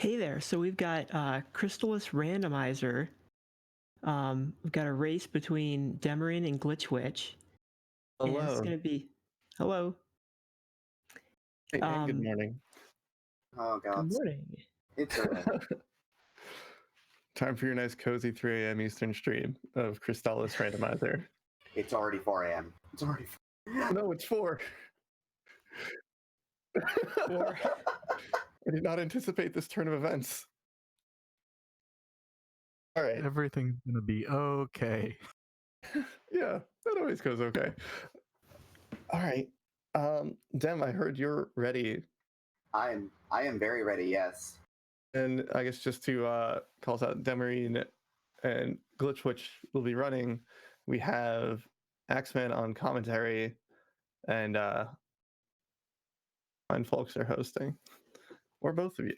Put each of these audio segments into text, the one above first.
Hey there. So we've got Crystalis Randomizer. We've got a race between Demarin and Glitchwitch. And it's Hello. going to be... Hello. Hey, and good morning. Oh Good God, morning. it's early. Time for your nice cozy 3 a.m. Eastern stream of Crystalis Randomizer. It's already 4 a.m. It's already. No, it's 4. Or I did not anticipate this turn of events. All right. Everything's gonna be okay. Yeah, that always goes okay. All right. Dem, I heard you're ready. I am very ready. Yes. And I guess just to call us out, Demarine and Glitchwitch will be running. We have Axeman on commentary, and fine folks are hosting. Or both of you.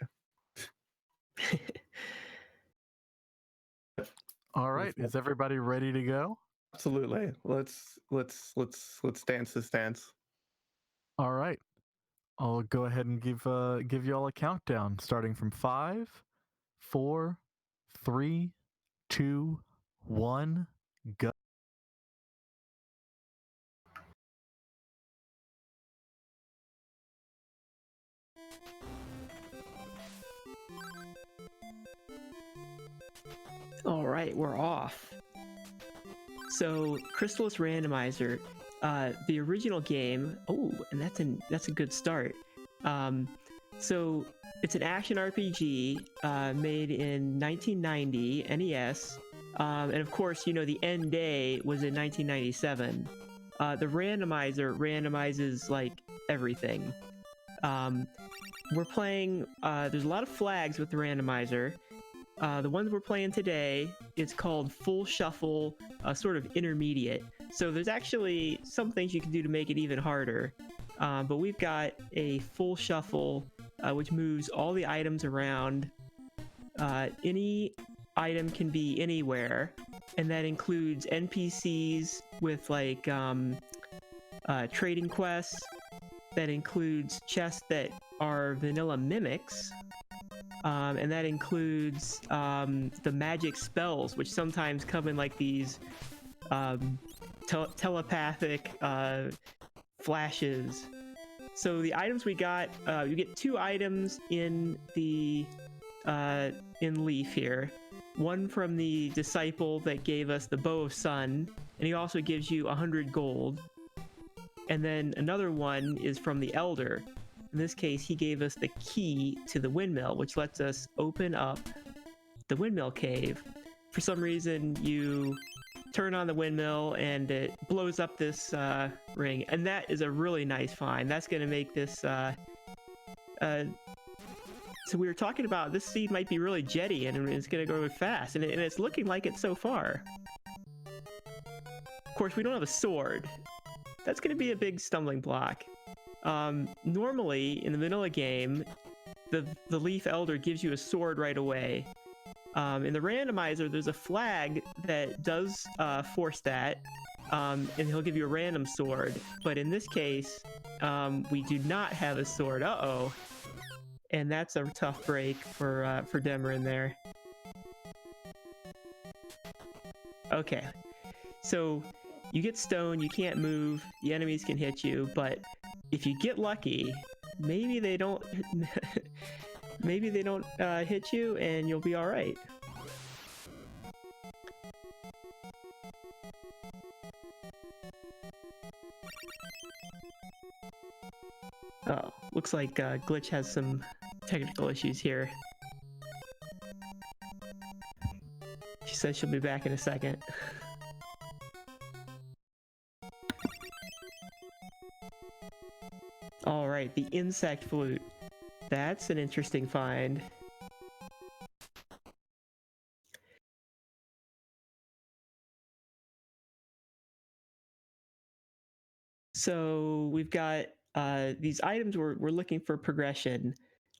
All right, is everybody ready to go? Absolutely. Let's dance this dance. All right, I'll go ahead and give you all a countdown, starting from 5, 4, 3, 2, 1, go. all right, we're off. So Crystalis Randomizer, the original game. Oh, and that's a good start. So it's an action RPG made in 1990 NES, and of course, you know the end day was in 1997. The randomizer randomizes like everything. We're playing. There's a lot of flags with the randomizer. The ones we're playing today, it's called Full Shuffle, sort of intermediate. So there's actually some things you can do to make it even harder. But we've got a Full Shuffle, which moves all the items around. Any item can be anywhere, and that includes NPCs with like trading quests. That includes chests that are vanilla mimics. And that includes the magic spells, which sometimes come in like these telepathic flashes. So the items we got, you get 2 items in the in Leaf here. One from the disciple that gave us the Bow of Sun, and he also gives you 100 gold. And then another one is from the Elder. In this case, he gave us the key to the windmill, which lets us open up the windmill cave. For some reason, you turn on the windmill and it blows up this ring, and that is a really nice find. That's going to make this... So we were talking about this seed might be really jetty, and it's going to go fast, and it's looking like it so far. Of course, we don't have a sword. That's going to be a big stumbling block. Normally, in the vanilla game, the Leaf Elder gives you a sword right away. In the randomizer, there's a flag that does force that, and he'll give you a random sword. But in this case, we do not have a sword. Uh-oh. And that's a tough break for Demarin there. Okay. So you get stoned, you can't move, the enemies can hit you, but if you get lucky, maybe they don't maybe they don't hit you and you'll be all right. Oh, looks like Glitch has some technical issues here. She says she'll be back in a second. All right, the insect flute. That's an interesting find. So we've got these items we're looking for progression.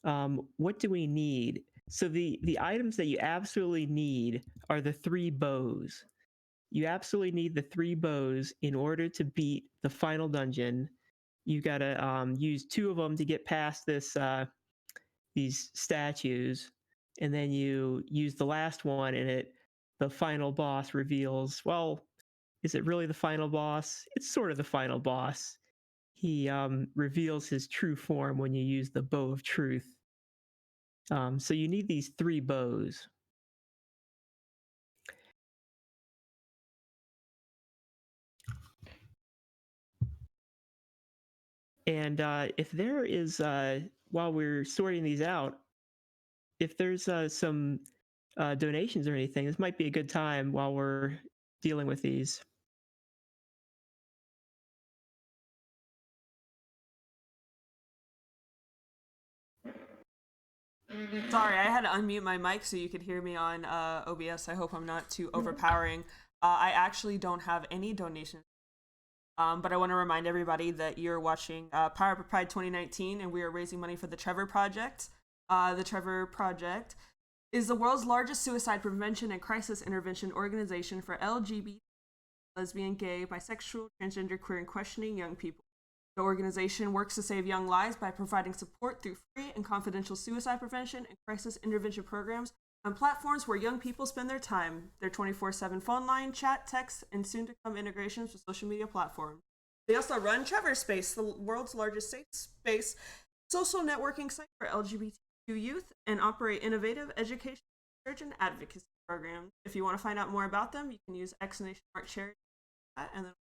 What do we need? So the items that you absolutely need are the 3 bows. You absolutely need the 3 bows in order to beat the final dungeon. You gotta use 2 of them to get past this these statues. and then you use the last one, and the final boss reveals, well, is it really the final boss? It's sort of the final boss. He reveals his true form when you use the bow of truth. So you need these 3 bows. And if there is, while we're sorting these out, if there's some donations or anything, this might be a good time while we're dealing with these. Sorry, I had to unmute my mic so you could hear me on OBS. I hope I'm not too overpowering. I actually don't have any donations. But I want to remind everybody that you're watching Power Up Pride 2019, and we are raising money for the Trevor Project. The Trevor Project is the world's largest suicide prevention and crisis intervention organization for LGBT, lesbian, gay, bisexual, transgender, queer, and questioning young people. The organization works to save young lives by providing support through free and confidential suicide prevention and crisis intervention programs on platforms where young people spend their time, their 24/7 phone line, chat, text, and soon-to-come integrations with social media platforms. They also run Trevor Space, the world's largest safe space social networking site for LGBTQ youth, and operate innovative education, research, and advocacy programs. If you want to find out more about them, you can use X Nation Art Charity, and then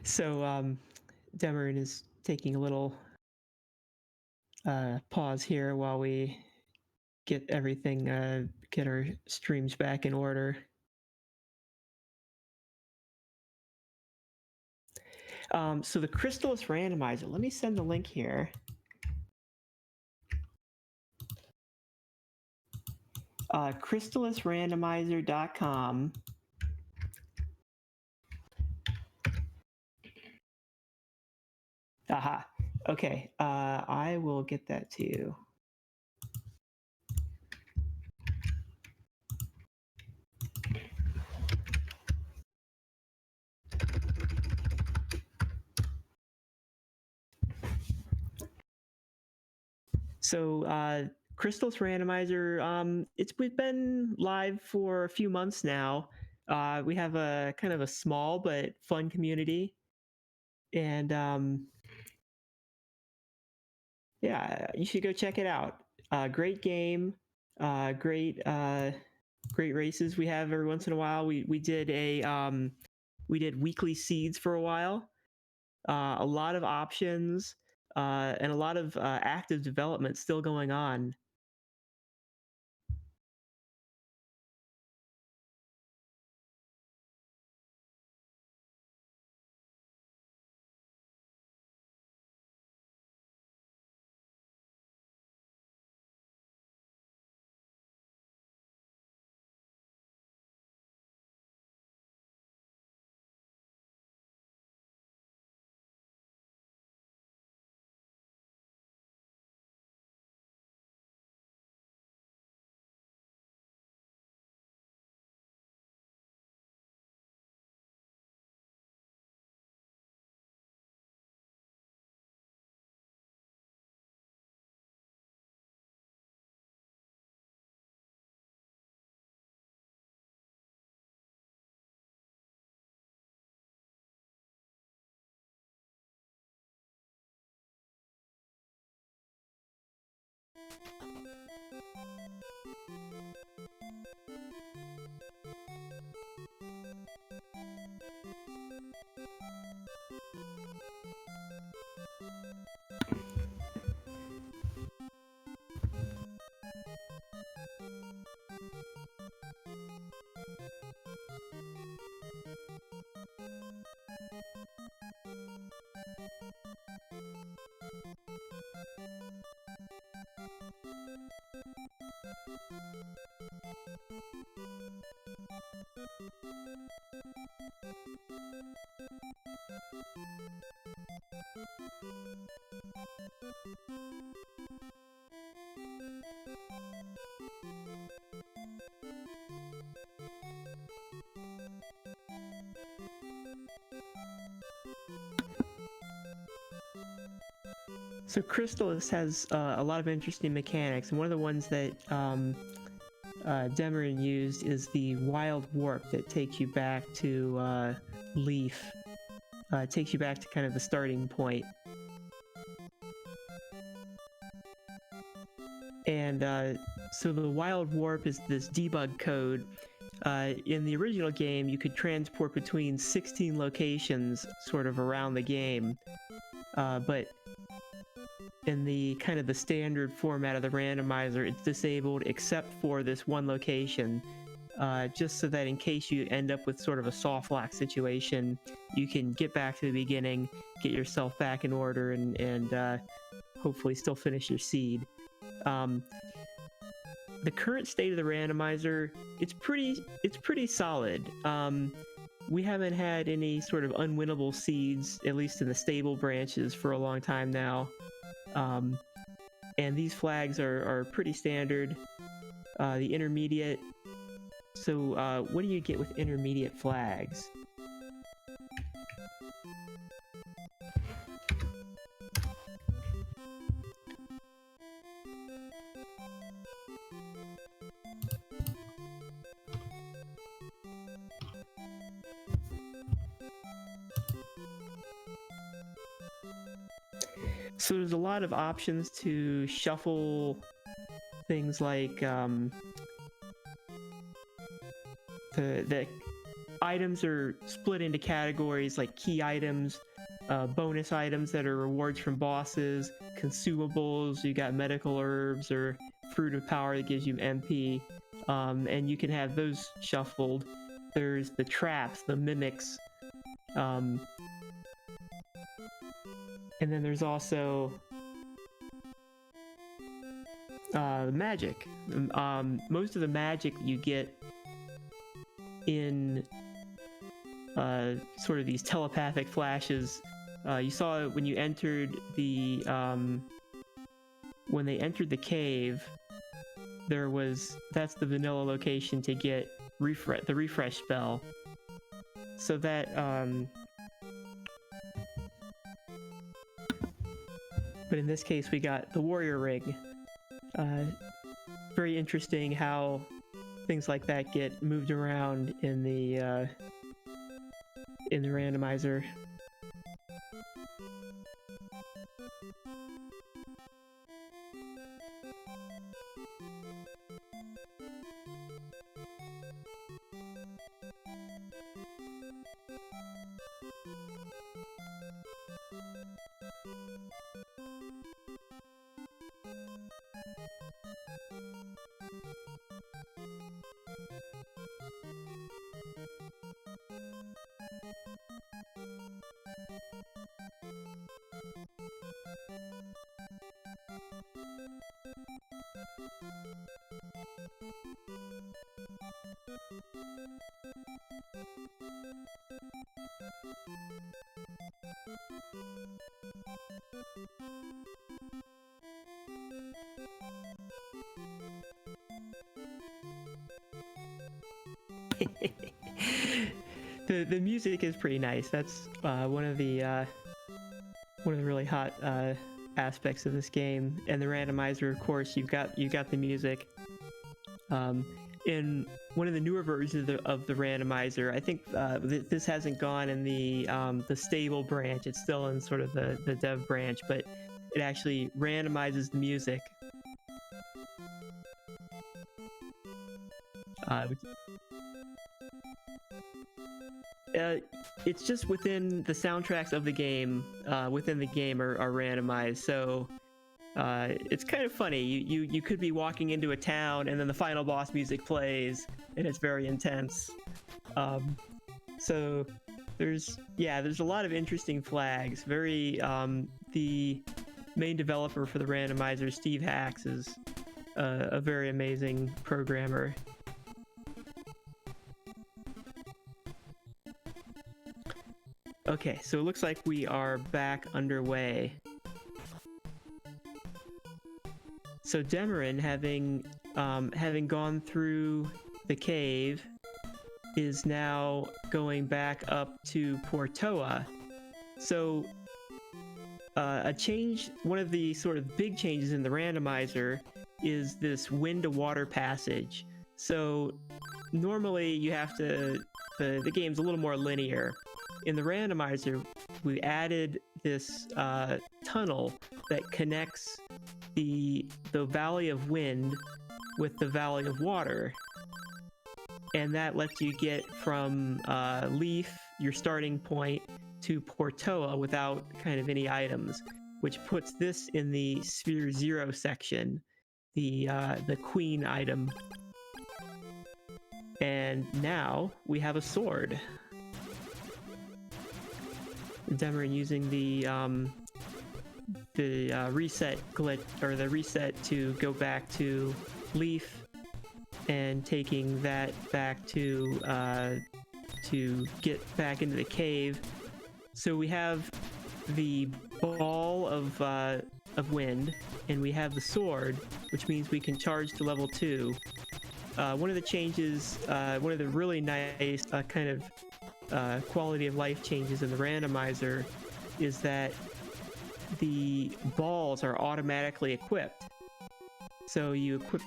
So Demerin is taking a little pause here while we get everything, get our streams back in order. So the Crystalis Randomizer, let me send the link here. Crystalisrandomizer.com. Aha. Okay. I will get that to you. So Crystalis Randomizer, we've been live for a few months now. We have a kind of a small but fun community, and yeah, you should go check it out. Great game, great races we have every once in a while. We did weekly seeds for a while. A lot of options, and a lot of active development still going on. So Crystalis has a lot of interesting mechanics, and one of the ones that Demarin used is the Wild Warp that takes you back to Leaf. It takes you back to kind of the starting point. And so the Wild Warp is this debug code. In the original game, you could transport between 16 locations sort of around the game. But in the kind of the standard format of the randomizer, it's disabled except for this one location, just so that in case you end up with sort of a soft lock situation, you can get back to the beginning, get yourself back in order, and hopefully still finish your seed. The current state of the randomizer, it's pretty solid. We haven't had any sort of unwinnable seeds, at least in the stable branches, for a long time now. And these flags are pretty standard. The intermediate. So what do you get with intermediate flags? So there's a lot of options to shuffle things like the items are split into categories like key items, bonus items that are rewards from bosses, consumables, you got medical herbs or fruit of power that gives you MP, and you can have those shuffled. There's the traps, the mimics, and then there's also magic. Most of the magic you get in sort of these telepathic flashes. You saw it when you entered the when they entered the cave. That's the vanilla location to get the refresh spell. So that but in this case we got the warrior ring. Very interesting how things like that get moved around in the randomizer. The music is pretty nice. That's one of the really hot aspects of this game. And the randomizer, of course, you've got the music. In one of the newer versions of the randomizer, I think this hasn't gone in the stable branch. It's still in sort of the dev branch, but it actually randomizes the music. It's just within the soundtracks of the game, within the game are randomized. So it's kind of funny. You could be walking into a town and then the final boss music plays and it's very intense. So there's a lot of interesting flags. The main developer for the randomizer, Steve Hacks, is a very amazing programmer. Okay, so it looks like we are back underway. So Demarin, having gone through the cave, is now going back up to Portoa. So a change, one of the sort of big changes in the randomizer is this wind to water passage. So normally you have to, the game's a little more linear. In the randomizer, we added this tunnel that connects the Valley of Wind with the Valley of Water. And that lets you get from Leaf, your starting point, to Portoa without kind of any items, which puts this in the Sphere 0 section, the Queen item. And now we have a sword. Demarin using the reset glitch, or the reset, to go back to Leaf, and taking that back to get back into the cave. So we have the ball of wind, and we have the sword, which means we can charge to level 2. One of the changes, one of the really nice kind of quality of life changes in the randomizer is that the balls are automatically equipped. So you equip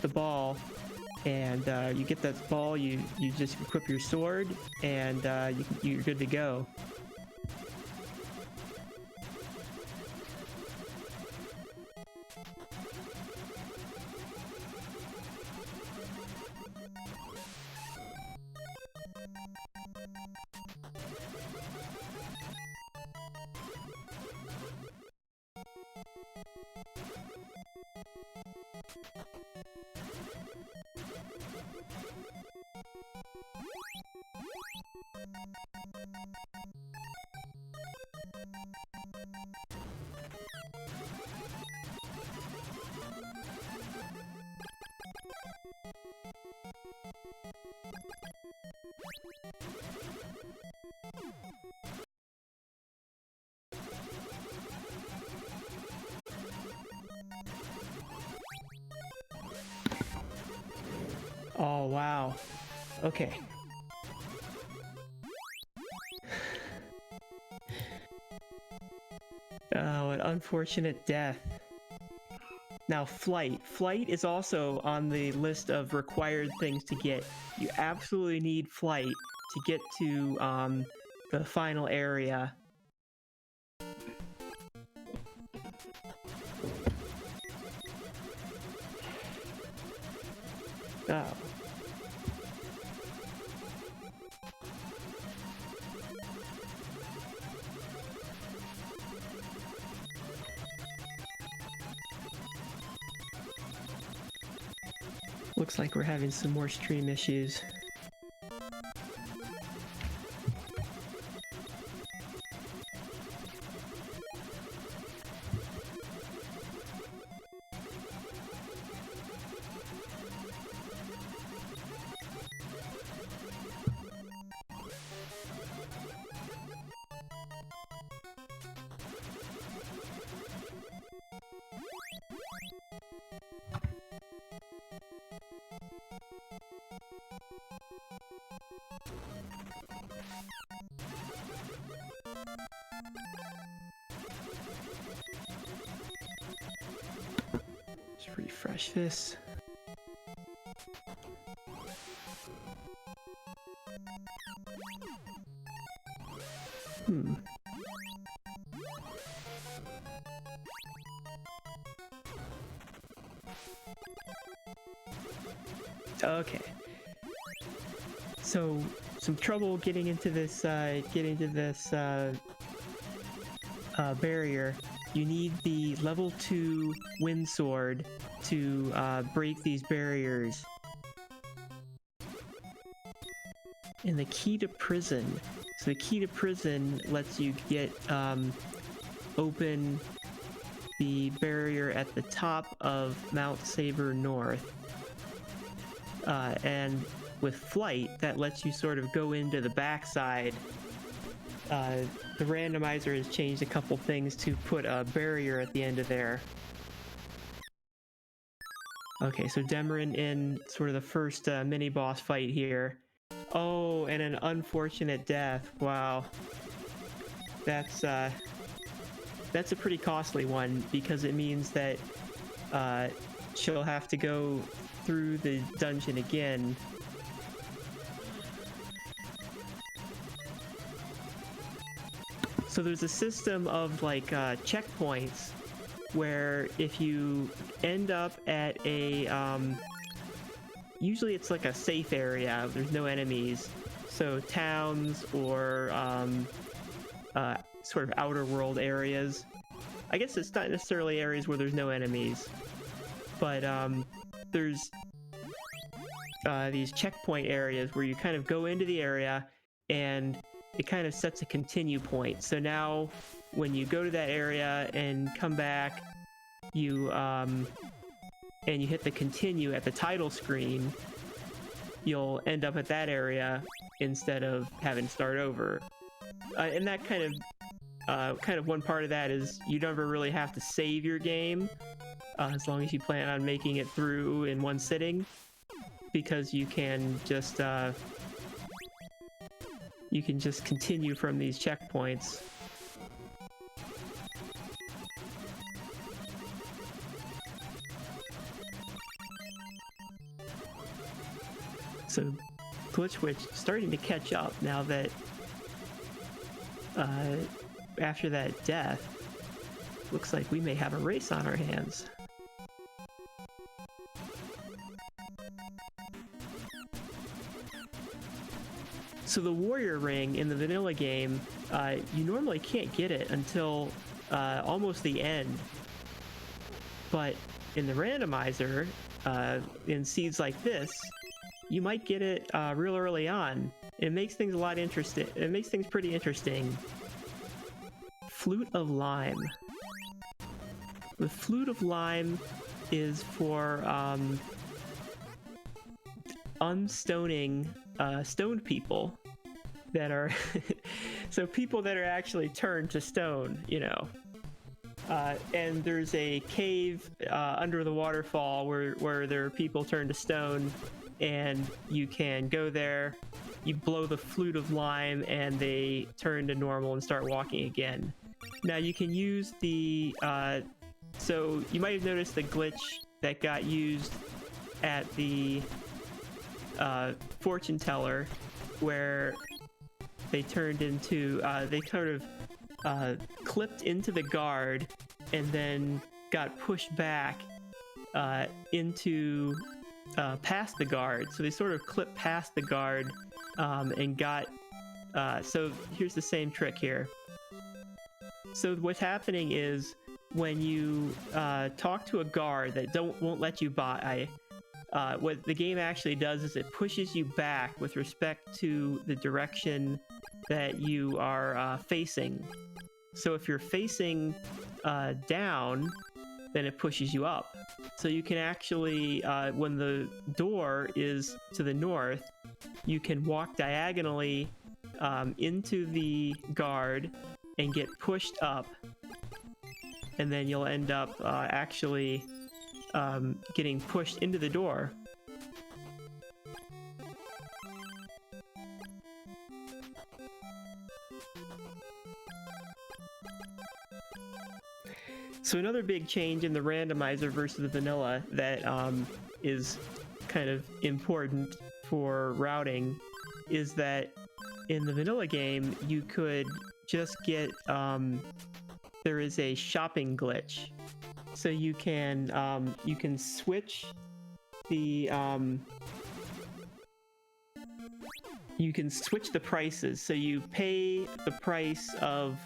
the ball, and you get that ball, you just equip your sword, and you're good to go. Oh, wow. Okay. Oh, an unfortunate death. Now, flight. Flight is also on the list of required things to get. You absolutely need flight to get to the final area. Oh. Looks like we're having some more stream issues. Just refresh this. Okay. So some trouble getting into this barrier. You need the level 2 wind sword to break these barriers. And the key to prison. So the key to prison lets you get open the barrier at the top of Mount Saber North. And with flight, that lets you sort of go into the backside. The randomizer has changed a couple things to put a barrier at the end of there. Okay, so Demarin in sort of the first mini-boss fight here. Oh, and an unfortunate death. Wow. that's a pretty costly one, because it means that she'll have to go through the dungeon again. So there's a system of like checkpoints where if you end up at a usually it's like a safe area, there's no enemies, so towns or sort of outer world areas. I guess it's not necessarily areas where there's no enemies, but there's these checkpoint areas where you kind of go into the area and it kind of sets a continue point. So now when you go to that area and come back, you and you hit the continue at the title screen, you'll end up at that area instead of having to start over. And that kind of one part of that is you never really have to save your game as long as you plan on making it through in one sitting, because you can just continue from these checkpoints. So Glitch Witch starting to catch up now that after that death, looks like we may have a race on our hands. So the warrior ring in the vanilla game, you normally can't get it until almost the end. But in the randomizer, in seeds like this, you might get it real early on. It makes things a lot interesting. It makes things pretty interesting. Flute of Lime. The Flute of Lime is for unstoning stoned people that are so people that are actually turned to stone, you know. And there's a cave under the waterfall where there are people turned to stone, and you can go there, you blow the Flute of Lime, and they turn to normal and start walking again. Now you can use the so you might have noticed the glitch that got used at the fortune teller, where they turned into they sort of clipped into the guard and then got pushed back into past the guard. So they sort of clipped past the guard and got so here's the same trick here. So what's happening is when you talk to a guard that won't let you by, what the game actually does is it pushes you back with respect to the direction that you are facing. So if you're facing down, then it pushes you up. So you can actually, when the door is to the north, you can walk diagonally into the guard and get pushed up, and then you'll end up actually getting pushed into the door. So another big change in the randomizer versus the vanilla that is kind of important for routing is that in the vanilla game you could just get there is a shopping glitch. So you can switch the prices. So you pay the price of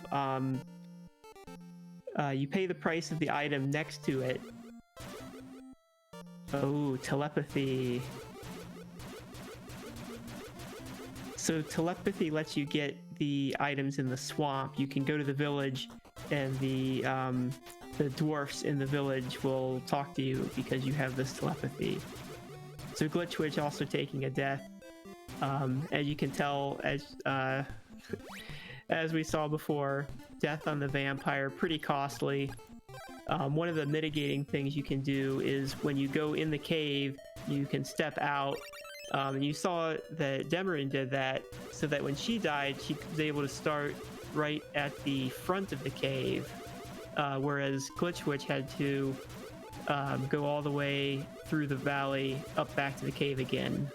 the item next to it. Oh, telepathy. So telepathy lets you get the items in the swamp. You can go to the village, and the dwarfs in the village will talk to you because you have this telepathy. So Glitch Witch also taking a death. As you can tell, as we saw before, death on the vampire, pretty costly. One of the mitigating things you can do is when you go in the cave, you can step out. And you saw that Demarin did that, so that when she died, she was able to start right at the front of the cave, whereas Glitch Witch had to go all the way through the valley up back to the cave again.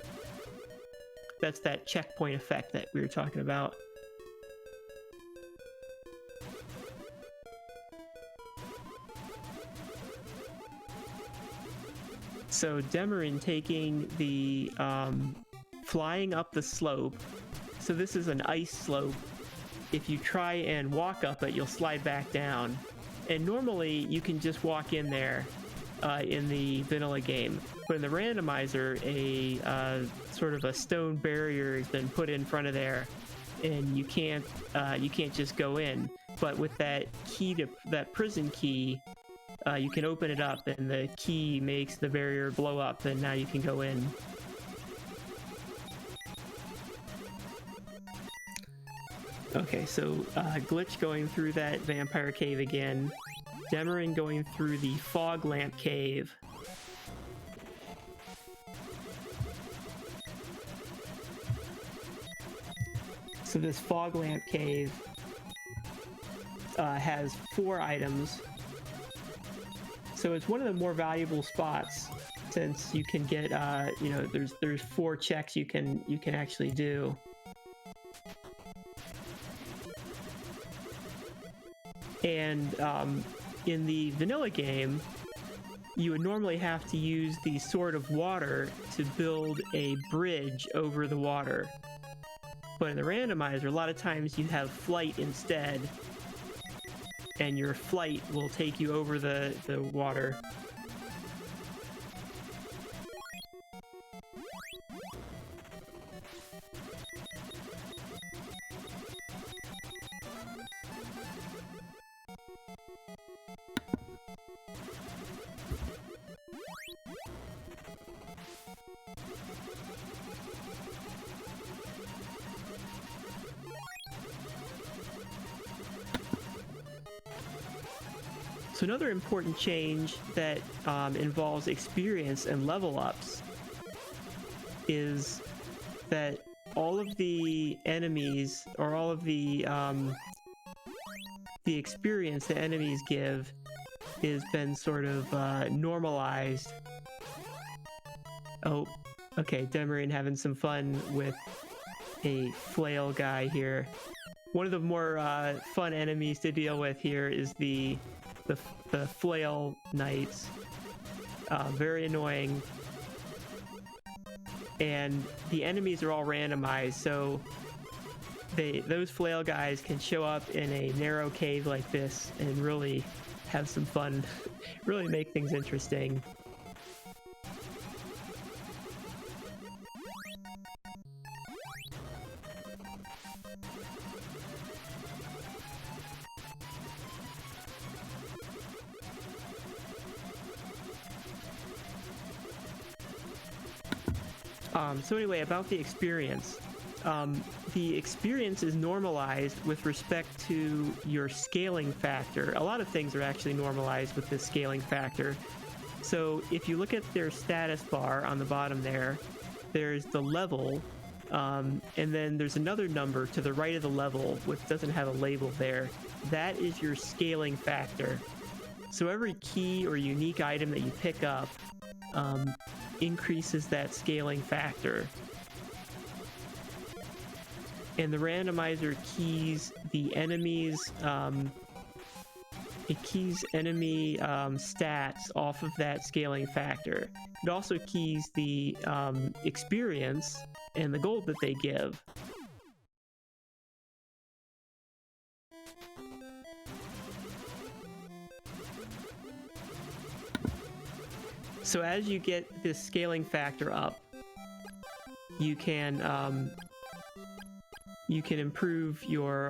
That's that checkpoint effect that we were talking about. So Demarin taking the flying up the slope. So this is an ice slope. If you try and walk up it, you'll slide back down. And normally you can just walk in there in the vanilla game. But in the randomizer, a sort of a stone barrier has been put in front of there, and you can't just go in. But with that key to that prison key, you can open it up, and the key makes the barrier blow up, and now you can go in. Okay, so Glitch going through that vampire cave again. Demarin going through the fog lamp cave. So this fog lamp cave has 4 items. So it's one of the more valuable spots, since you can get you know, there's 4 checks you can actually do. And in the vanilla game, you would normally have to use the Sword of Water to build a bridge over the water. But in the randomizer, a lot of times you have flight instead, and your flight will take you over the water. So another important change that involves experience and level ups is that all of the enemies, or all of the experience that enemies give, has been sort of normalized. Oh, okay, Demarin having some fun with a flail guy here. One of the more fun enemies to deal with here is the flail knights. Very annoying. And the enemies are all randomized, so those flail guys can show up in a narrow cave like this and really have some fun, really make things interesting. So anyway, about the experience. The experience is normalized with respect to your scaling factor. A lot of things are actually normalized with this scaling factor. So if you look at their status bar on the bottom there, there's the level, and then there's another number to the right of the level, which doesn't have a label there. That is your scaling factor. So every key or unique item that you pick up increases that scaling factor. And the randomizer keys the enemies, it keys enemy stats off of that scaling factor. It also keys the experience and the gold that they give. So as you get this scaling factor up, you can improve your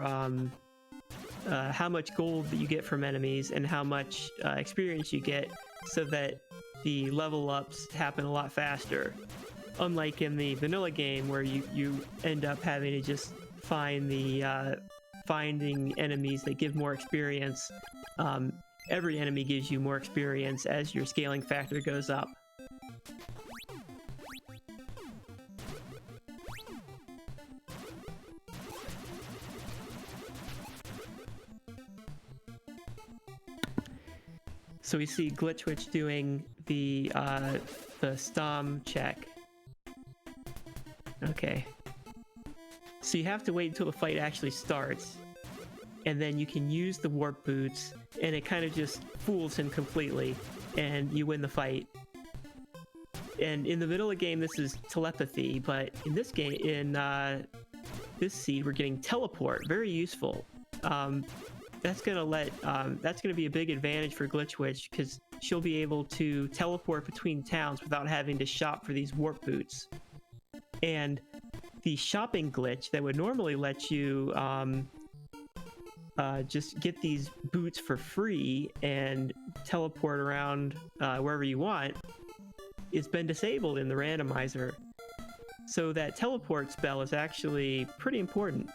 how much gold that you get from enemies and how much experience you get, so that the level ups happen a lot faster. Unlike in the vanilla game, where you end up having to just find the finding enemies that give more experience. Every enemy gives you more experience as your scaling factor goes up. So we see Glitchwitch doing the Stom check. Okay. So you have to wait until the fight actually starts, and then you can use the warp boots, and it kind of just fools him completely, and you win the fight. And in the middle of the game, this is telepathy, but in this game, in this seed, we're getting teleport. Very useful. That's gonna be a big advantage for Glitchwitch, because she'll be able to teleport between towns without having to shop for these warp boots. And the shopping glitch that would normally let you just get these boots for free and teleport around wherever you want, has been disabled in the randomizer. So that teleport spell is actually pretty important.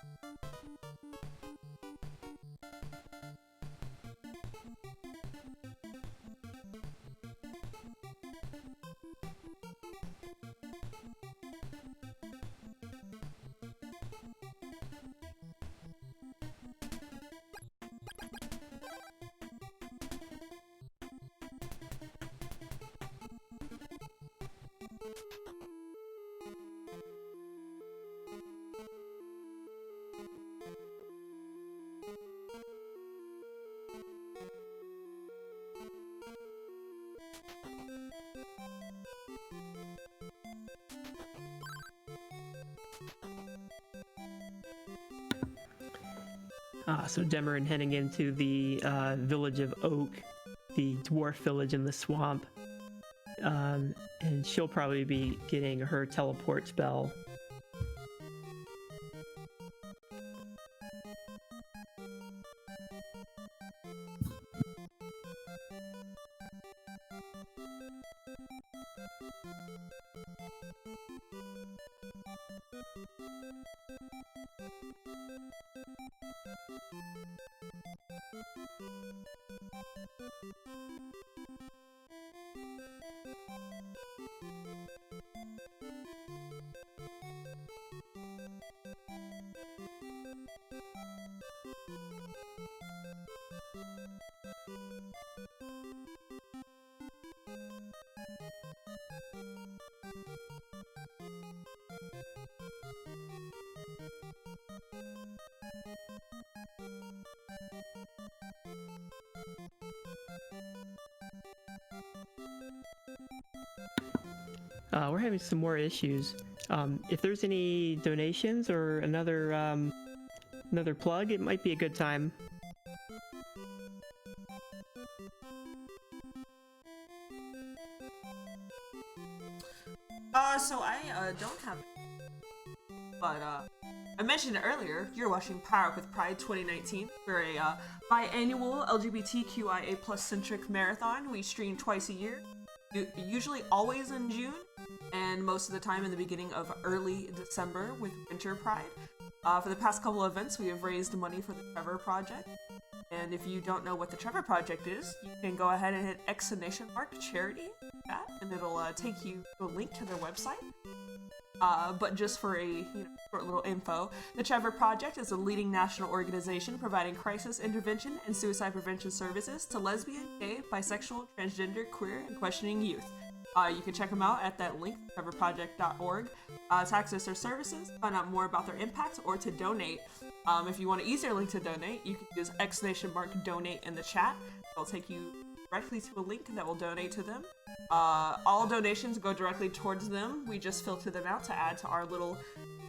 So Demarin heading into the village of Oak, the dwarf village in the swamp. And she'll probably be getting her teleport spell. We're having some more issues. If there's any donations or another plug, it might be a good time. So I don't have it, but I mentioned it earlier. You're watching Power Up with Pride 2019. We're a biannual LGBTQIA+ centric marathon. We stream twice a year, usually always in June, and most of the time in the beginning of early December with Winter Pride. For the past couple of events, we have raised money for the Trevor Project. And if you don't know what the Trevor Project is, you can go ahead and hit !charity, and it'll take you to a link to their website. But just for a short little info, the Trevor Project is a leading national organization providing crisis intervention and suicide prevention services to lesbian, gay, bisexual, transgender, queer, and questioning youth. You can check them out at that link, trevorproject.org, to access their services, find out more about their impact, or to donate. If you want an easier link to donate, you can use !donate in the chat. It'll take you directly to a link that will donate to them. All donations go directly towards them. We just filter them out to add to our little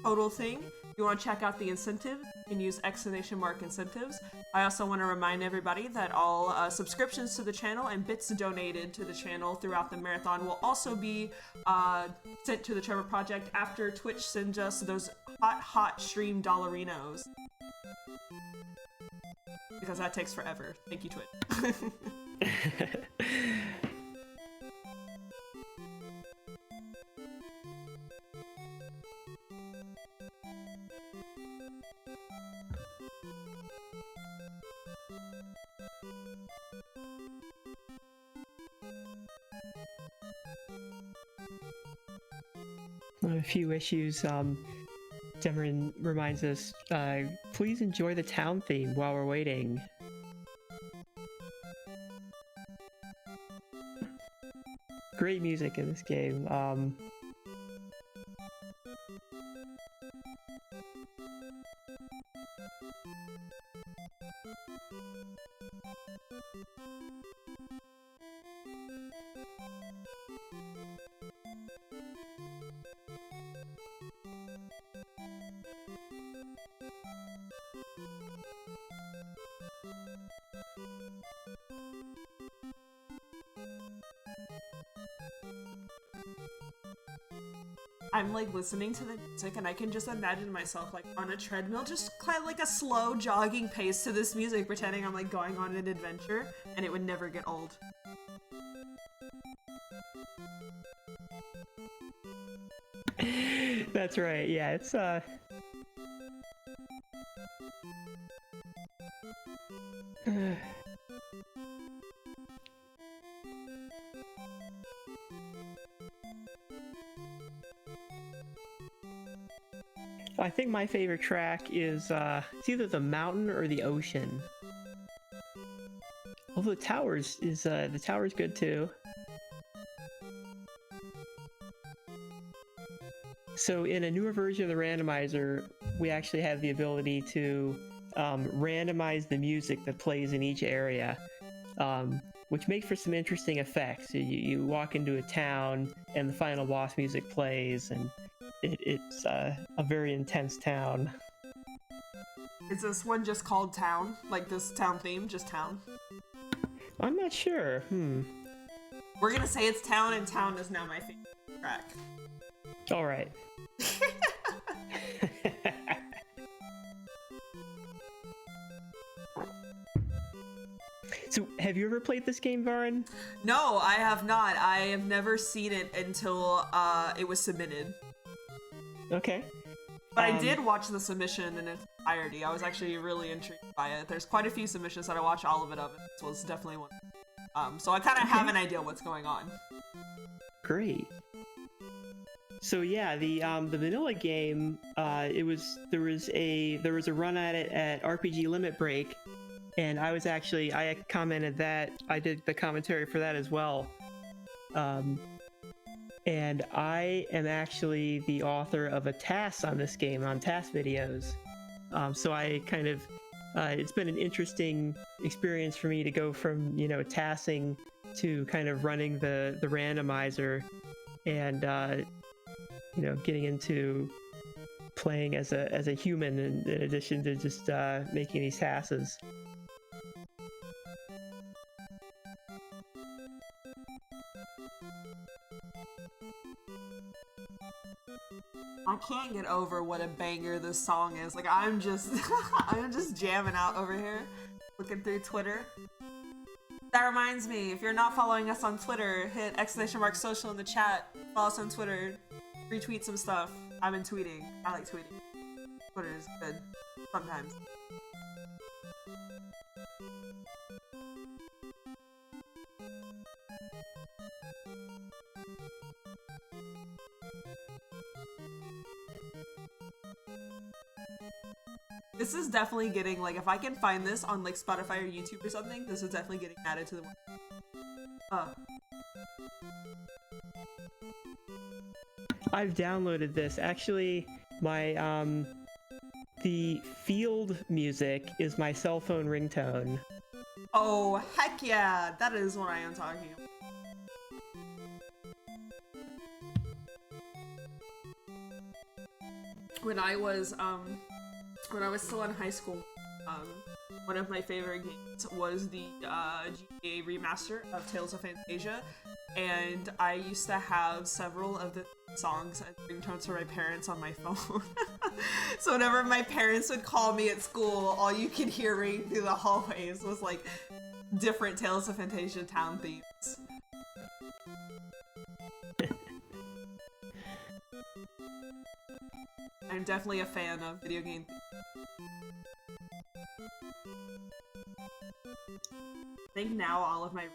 total thing. If you want to check out the incentives, you can use !incentives. I also want to remind everybody that all subscriptions to the channel and bits donated to the channel throughout the marathon will also be sent to the Trevor Project after Twitch sends us those hot stream dollarinos. Because that takes forever. Thank you, Twitch. A few issues. Demarin reminds us, please enjoy the town theme while we're waiting. great music in this game. I'm like listening to the music and I can just imagine myself like on a treadmill, just kind of like a slow jogging pace to this music, pretending I'm like going on an adventure, and it would never get old. That's right. Yeah, it's I think my favorite track is it's either the mountain or the ocean. Although the tower's good too. So in a newer version of the randomizer, we actually have the ability to randomize the music that plays in each area, which makes for some interesting effects. You walk into a town and the final boss music plays, and it's a very intense town. Is this one just called Town? Like this town theme, just Town? I'm not sure. We're gonna say it's Town, and Town is now my favorite track. All right. So, have you ever played this game, Varin? No, I have not. I have never seen it until it was submitted. Okay. But I did watch the submission in its entirety. I was actually really intrigued by it. There's quite a few submissions that I watched all of it of. This was definitely one. So I kind of have an idea what's going on. Great. So yeah, the vanilla game, there was a run at it at RPG Limit Break, and I commented that I did the commentary for that as well. And I am actually the author of a TAS on this game on TAS videos. So I kind of it's been an interesting experience for me to go from TASing to kind of running the randomizer, and getting into playing as a human in addition to just making these TASes. I can't get over what a banger this song is. Like I'm just jamming out over here, looking through Twitter. That reminds me, if you're not following us on Twitter, hit !social in the chat. Follow us on Twitter. Retweet some stuff. I've been tweeting. I like tweeting. Twitter is good. Sometimes. This is definitely getting, like, if I can find this on, like, Spotify or YouTube or something, this is definitely getting added to the... I've downloaded this. Actually, my the field music is my cell phone ringtone. Oh, heck yeah! That is what I am talking about. When I was still in high school, one of my favorite games was the GTA remaster of Tales of Fantasia, and I used to have several of the songs and ringtones for my parents on my phone. So whenever my parents would call me at school, all you could hear ring through the hallways was like different Tales of Fantasia town themes. I'm definitely a fan of video game themes. I think now all of my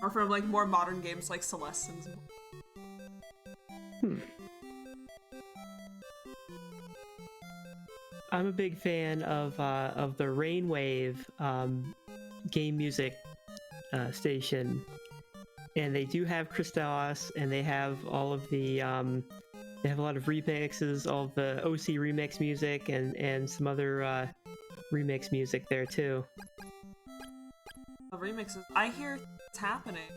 are from like more modern games like Celeste and stuff. I'm a big fan of the Rainwave game music station, and they do have Crystalis, and they have all of the they have a lot of remixes, all of the OC remix music, and some other remix music there too. Remixes. I hear it's happening.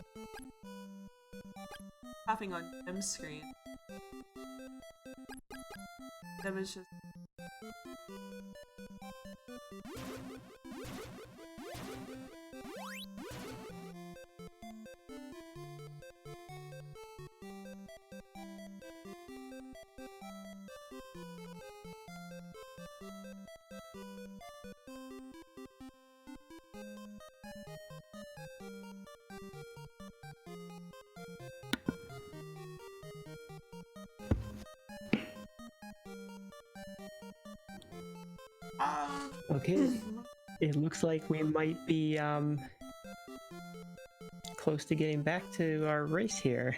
Tapping on Jim's screen. Jim is just. Okay, it looks like we might be close to getting back to our race here.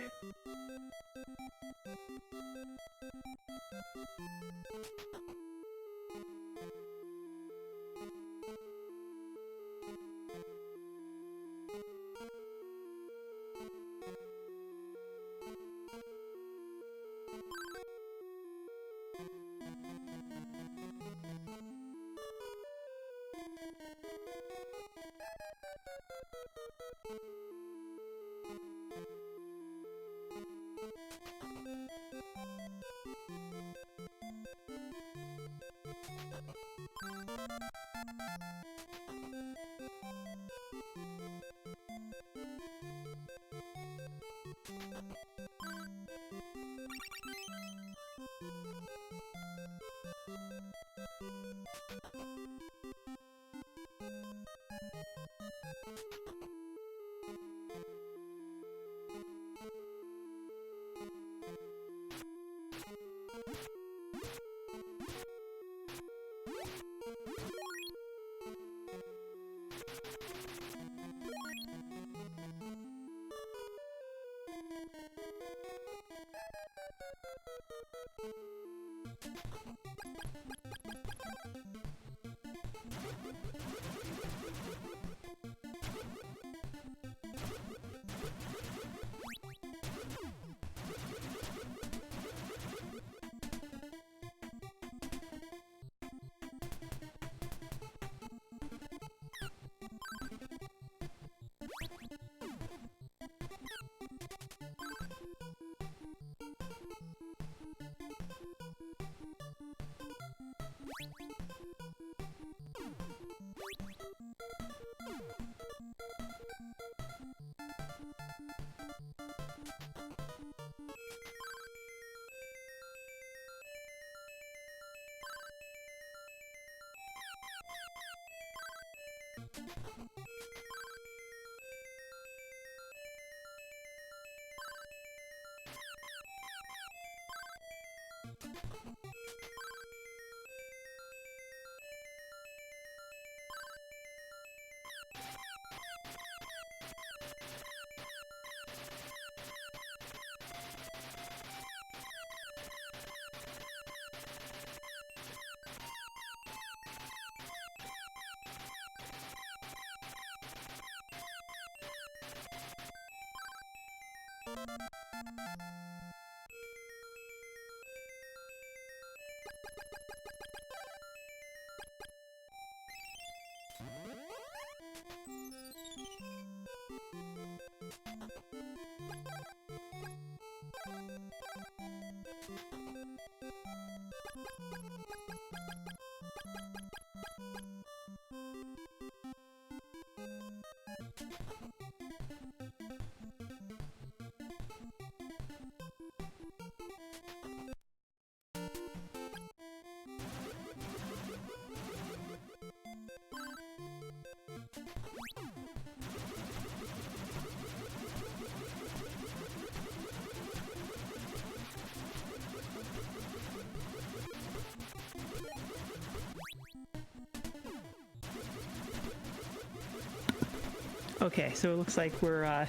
Okay, so it looks like we're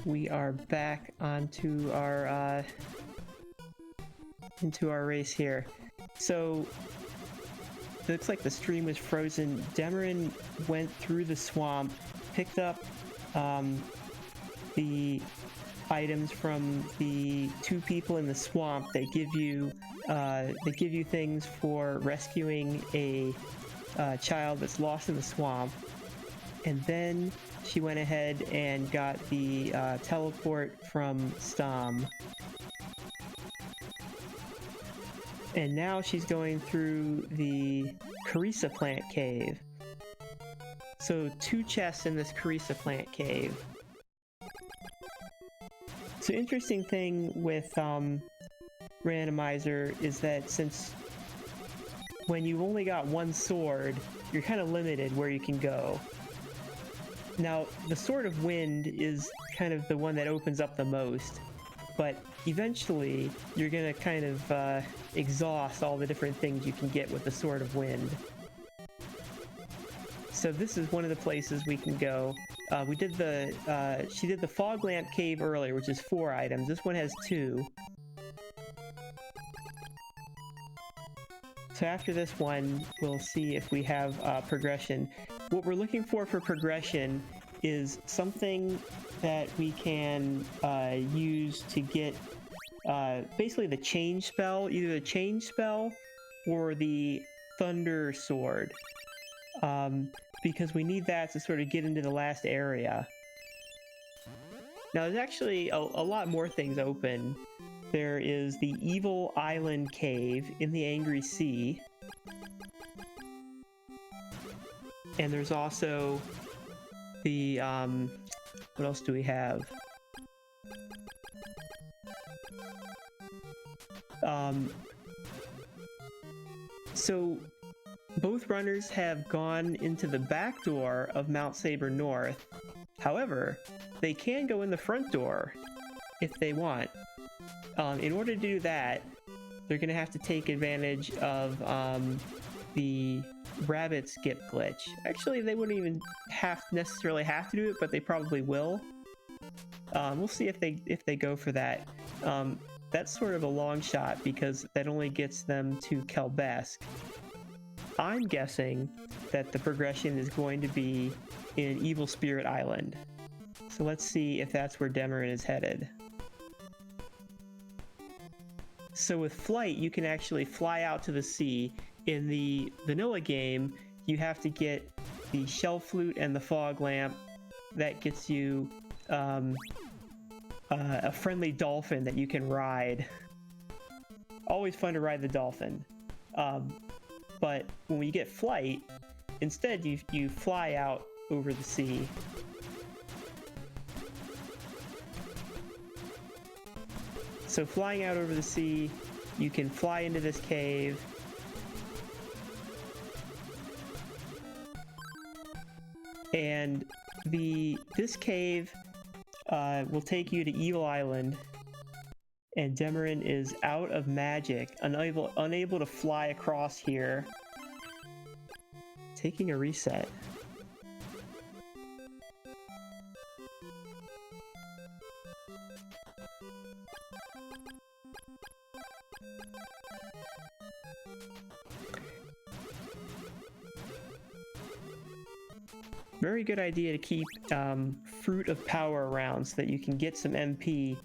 we are back onto our into our race here. So it looks like the stream was frozen. Demarin went through the swamp, picked up the items from the two people in the swamp that give you things for rescuing a child that's lost in the swamp, and then she went ahead and got the teleport from Stom. And now she's going through the Carissa plant cave. So 2 chests in this Carissa plant cave. So interesting thing with Randomizer is that since when you've only got 1 sword, you're kind of limited where you can go. Now, the Sword of Wind is kind of the one that opens up the most, but eventually you're gonna kind of exhaust all the different things you can get with the Sword of Wind. So this is one of the places we can go. She did the Fog Lamp Cave earlier, which is 4 items. This one has 2. So after this one, we'll see if we have progression. What we're looking for progression is something that we can use to get basically the change spell, either the change spell or the thunder sword, because we need that to sort of get into the last area. Now there's actually a lot more things open. There is the Evil Island Cave in the Angry Sea. And there's also the, what else do we have? So both runners have gone into the back door of Mount Saber North. However, they can go in the front door if they want. In order to do that, they're going to have to take advantage of the rabbit skip glitch. Actually, they wouldn't even necessarily have to do it, but they probably will. We'll see if they go for that. That's sort of a long shot because that only gets them to Kelbesk. I'm guessing that the progression is going to be in Evil Spirit Island. So let's see if that's where Demarin is headed. So with flight, you can actually fly out to the sea. In the vanilla game, you have to get the shell flute and the fog lamp. That gets you a friendly dolphin that you can ride. Always fun to ride the dolphin. But when you get flight, instead you fly out over the sea. So flying out over the sea, you can fly into this cave. And this cave will take you to Evil Island. And Demarin is out of magic, unable to fly across here. Taking a reset. Very good idea to keep Fruit of Power around so that you can get some MP.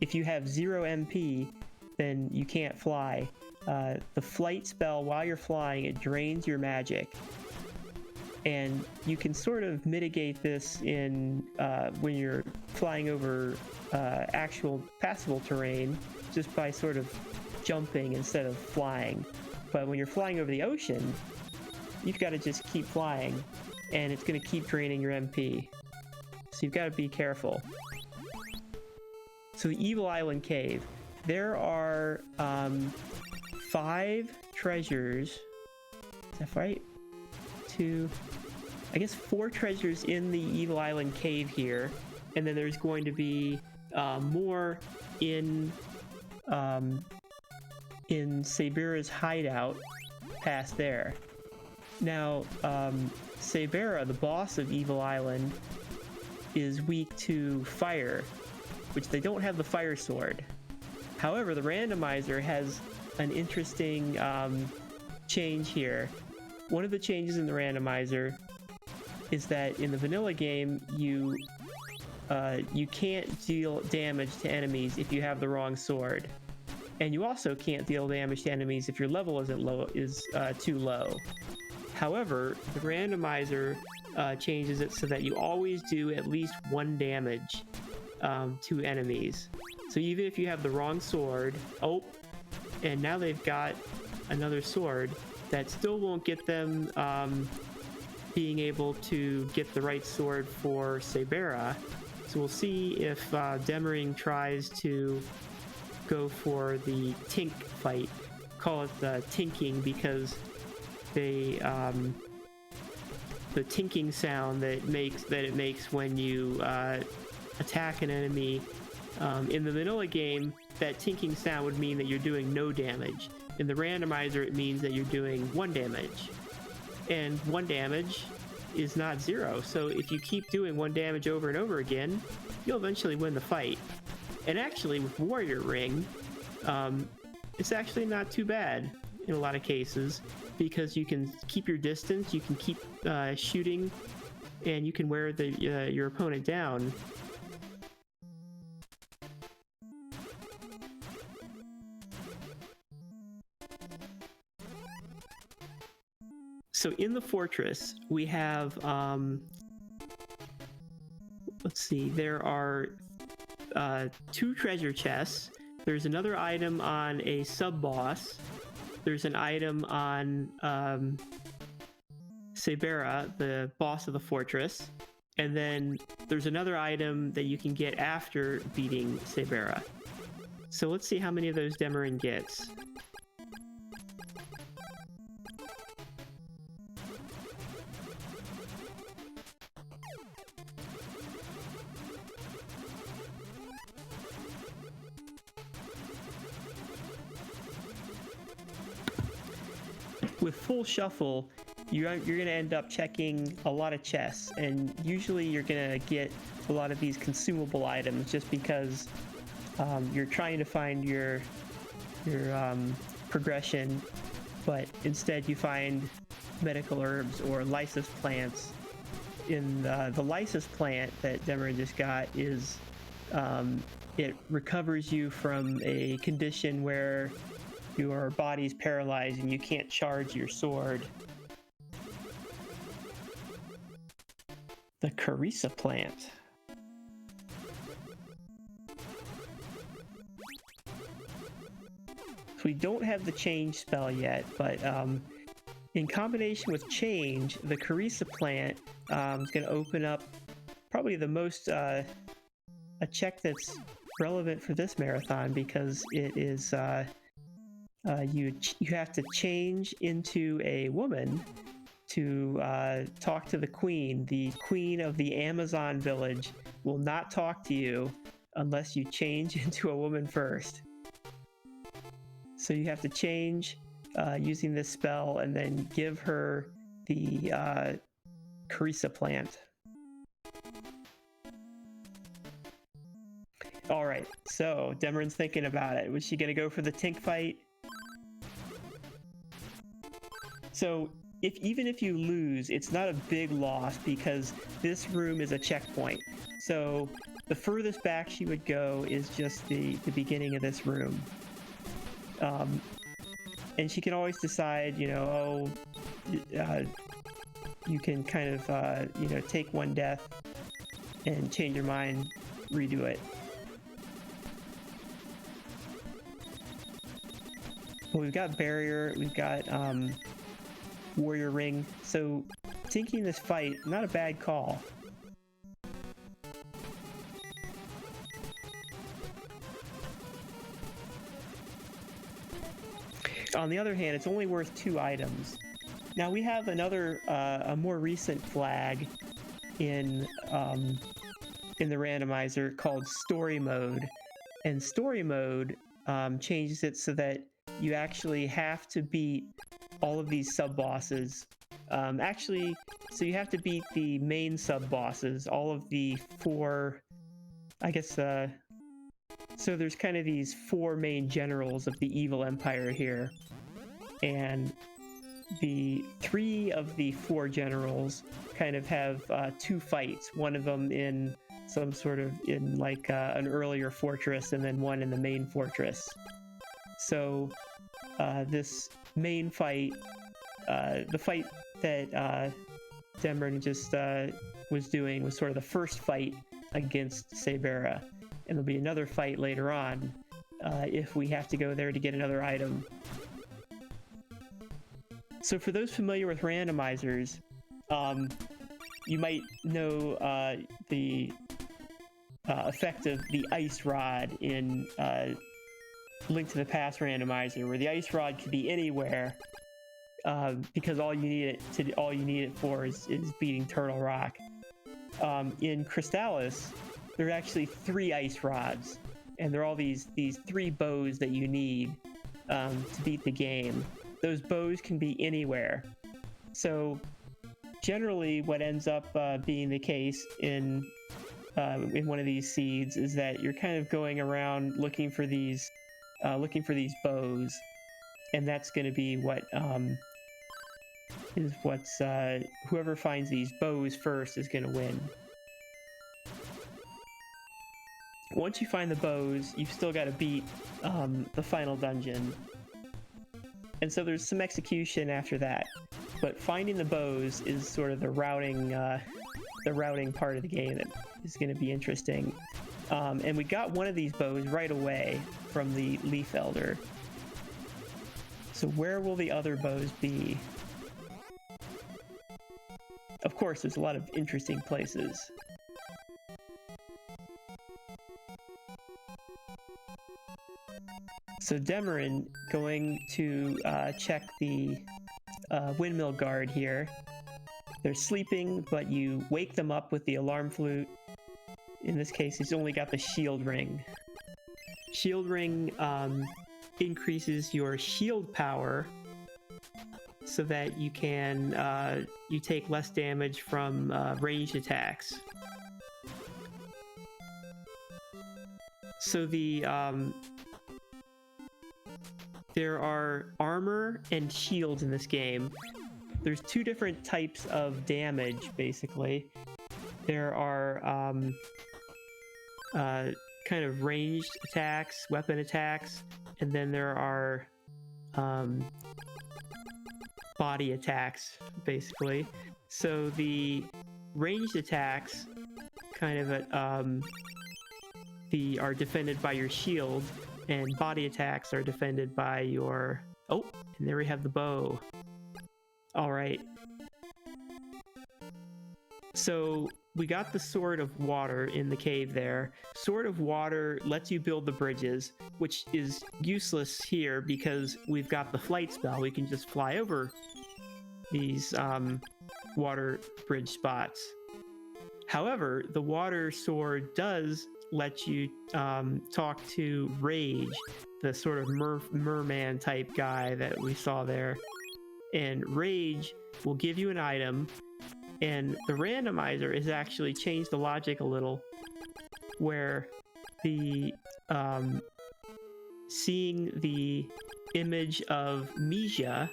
If you have 0 MP, then you can't fly. The flight spell, while you're flying, it drains your magic. And you can sort of mitigate this in when you're flying over actual passable terrain, just by sort of jumping instead of flying. But when you're flying over the ocean, you've got to just keep flying, and it's going to keep draining your MP. So you've got to be careful. So the Evil Island Cave. There are 5 treasures. Is that right? 2... I guess 4 treasures in the Evil Island Cave here. And then there's going to be more in Sabera's hideout past there. Now, Sabera, the boss of Evil Island, is weak to fire, which they don't have the fire sword. However, the randomizer has an interesting change here. one of the changes in the randomizer is that in the vanilla game, you can't deal damage to enemies if you have the wrong sword, and you also can't deal damage to enemies if your level is too low. However, the randomizer changes it so that you always do at least 1 damage to enemies. So even if you have the wrong sword, and now they've got another sword, that still won't get them being able to get the right sword for Sabera. So we'll see if Demering tries to go for the Tink fight. Call it the Tinking because they the tinking sound that it makes when you attack an enemy. In the vanilla game, that tinking sound would mean that you're doing no damage. In the randomizer, it means that you're doing 1 damage. And 1 damage is not 0, so if you keep doing 1 damage over and over again, you'll eventually win the fight. And actually, with Warrior Ring, it's actually not too bad in a lot of cases, because you can keep your distance, you can keep shooting, and you can wear your opponent down. So in the fortress, we have, let's see, there are 2 treasure chests. There's another item on a sub-boss. There's an item on Sabera, the boss of the fortress. And then there's another item that you can get after beating Sabera. So let's see how many of those Demering gets. With full shuffle, you're going to end up checking a lot of chests, and usually you're going to get a lot of these consumable items just because you're trying to find your progression, but instead you find medical herbs or lysis plants. In the lysis plant that Demerin just got is it recovers you from a condition where your body's paralyzed and you can't charge your sword. The Crystalis plant. So we don't have the change spell yet, but in combination with change, the Crystalis plant is going to open up probably the most a check that's relevant for this marathon, because it is you have to change into a woman to talk to the queen. The queen of the Amazon village will not talk to you unless you change into a woman first. So you have to change using this spell and then give her the Crystalis plant. Alright, so Demerin's thinking about it. Was she going to go for the Tink fight? So even if you lose, it's not a big loss because this room is a checkpoint. So the furthest back she would go is just the beginning of this room. And she can always decide, you can kind of, take 1 death and change your mind, redo it. Well, we've got Barrier, we've got Warrior Ring, so tinking this fight, not a bad call. On the other hand, it's only worth 2 items. Now we have another, a more recent flag in the randomizer called Story Mode, and Story Mode changes it so that you actually have to beat all of these sub-bosses. So you have to beat the main sub-bosses, all of the 4, I guess, so there's kind of these 4 main generals of the evil empire here. And the 3 of the 4 generals kind of have 2 fights. One of them in some sort of in like an earlier fortress, and then one in the main fortress. So this main fight, the fight that Demrin just was doing was sort of the first fight against Sabera, and there'll be another fight later on if we have to go there to get another item. So for those familiar with randomizers, you might know the effect of the ice rod in Link to the Past Randomizer, where the ice rod can be anywhere because all you need it for is beating Turtle Rock. In Crystalis, there are actually 3 ice rods, and they're all these 3 bows that you need to beat the game. Those bows can be anywhere. So generally, what ends up being the case in one of these seeds is that you're kind of going around looking for these bows, and that's going to be whoever finds these bows first is going to win. Once you find the bows, you've still got to beat the final dungeon, and so there's some execution after that. But finding the bows is sort of the routing part of the game that is going to be interesting. And we got one of these bows right away from the Leaf Elder. So where will the other bows be? Of course, there's a lot of interesting places. So Demrin going to check the windmill guard here. They're sleeping, but you wake them up with the alarm flute. In this case, he's only got the shield ring. Shield ring increases your shield power so that you can you take less damage from ranged attacks. So there are armor and shields in this game. There's 2 different types of damage, basically. There are kind of ranged attacks, weapon attacks, and then there are body attacks, basically. So the ranged attacks kind of are defended by your shield, and body attacks are defended by your... Oh, and there we have the bow. All right. So we got the Sword of Water in the cave there. Sword of Water lets you build the bridges, which is useless here because we've got the flight spell. We can just fly over these water bridge spots. However, the water sword does let you talk to Rage, the sort of merman type guy that we saw there. And Rage will give you an item, and the randomizer has actually changed the logic a little, where the seeing the image of Mija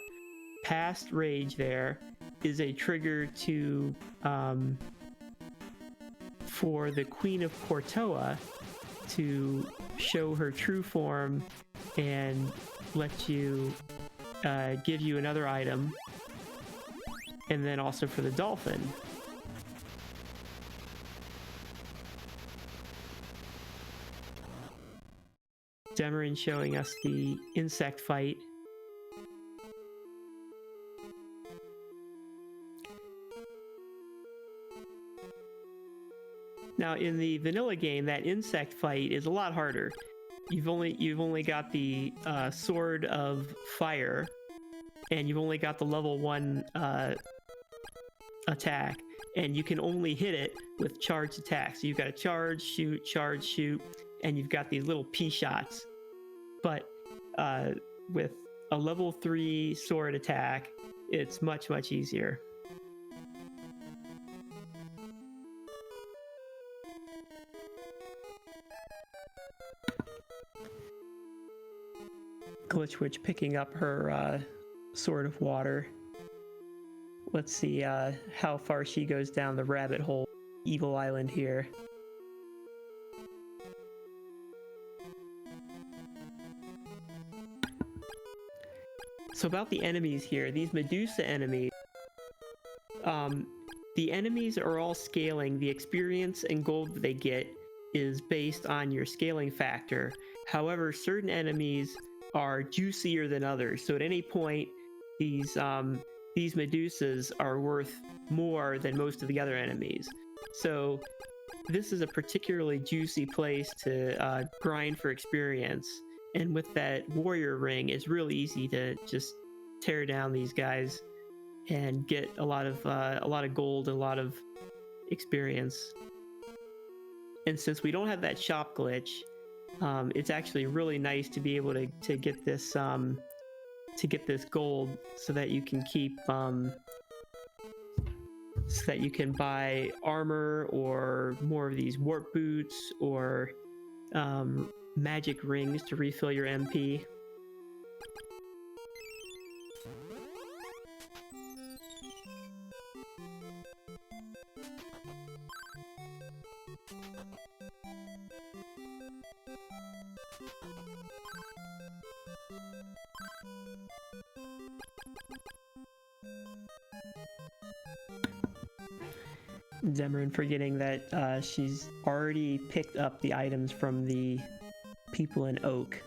past Rage there is a trigger to for the Queen of Kortoa to show her true form and let you give you another item, and then also for the dolphin. Demrin showing us the insect fight. Now in the vanilla game, that insect fight is a lot harder. You've only got the Sword of Fire, and you've only got the level 1 attack, and you can only hit it with charged attacks. So you've got to charge, shoot, and you've got these little pea shots. But with a level 3 sword attack, it's much, much easier. Glitch Witch picking up her Sword of Water. let's see how far she goes down the rabbit hole Evil Island here. So about the enemies here, these Medusa enemies, the enemies are all scaling. The experience and gold that they get is based on your scaling factor. However, certain enemies are juicier than others. So at any point, these Medusas are worth more than most of the other enemies. So this is a particularly juicy place to grind for experience. And with that warrior ring, it's really easy to just tear down these guys and get a lot of gold and a lot of experience. And since we don't have that shop glitch, it's actually really nice to be able to get this gold so that you can keep so that you can buy armor or more of these warp boots or magic rings to refill your MP. Demerin forgetting that she's already picked up the items from the people in Oak.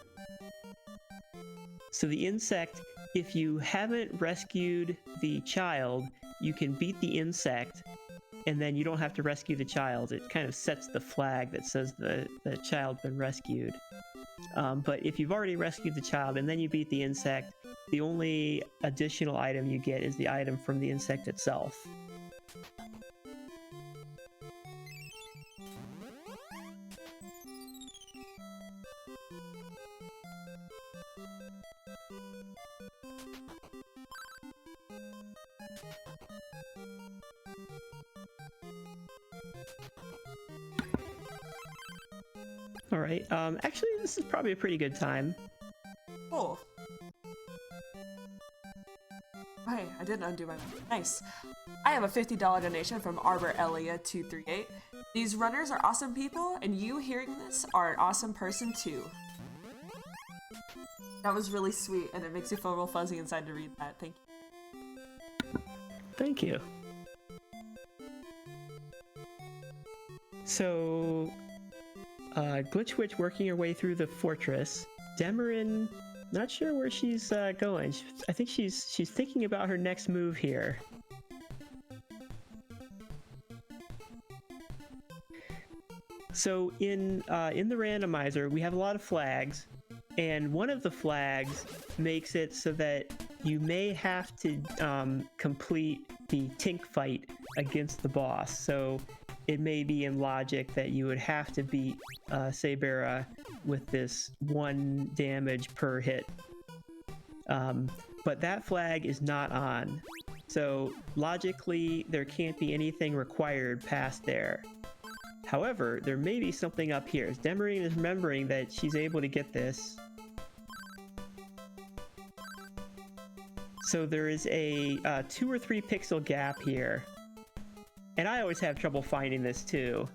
So the insect, if you haven't rescued the child, you can beat the insect and then you don't have to rescue the child. It kind of sets the flag that says the child's been rescued. But if you've already rescued the child and then you beat the insect, the only additional item you get is the item from the insect itself. All right. Actually, this is probably a pretty good time. Oh. Hey, I didn't undo my... Nice. I have a $50 donation from Arbor Elia 238. These runners are awesome people, and you hearing this are an awesome person too. That was really sweet, and it makes you feel real fuzzy inside to read that. Thank you. Thank you. So, Glitch Witch working her way through the fortress. Demerin, not sure where she's going. I think she's thinking about her next move here. So in the randomizer, we have a lot of flags, and one of the flags makes it so that you may have to complete the Tink fight against the boss. So it may be in logic that you would have to beat Sabera with this 1 damage per hit. But that flag is not on. So logically, there can't be anything required past there. However, there may be something up here. Demerin is remembering that she's able to get this. So there is a 2 or 3 pixel gap here. And I always have trouble finding this too.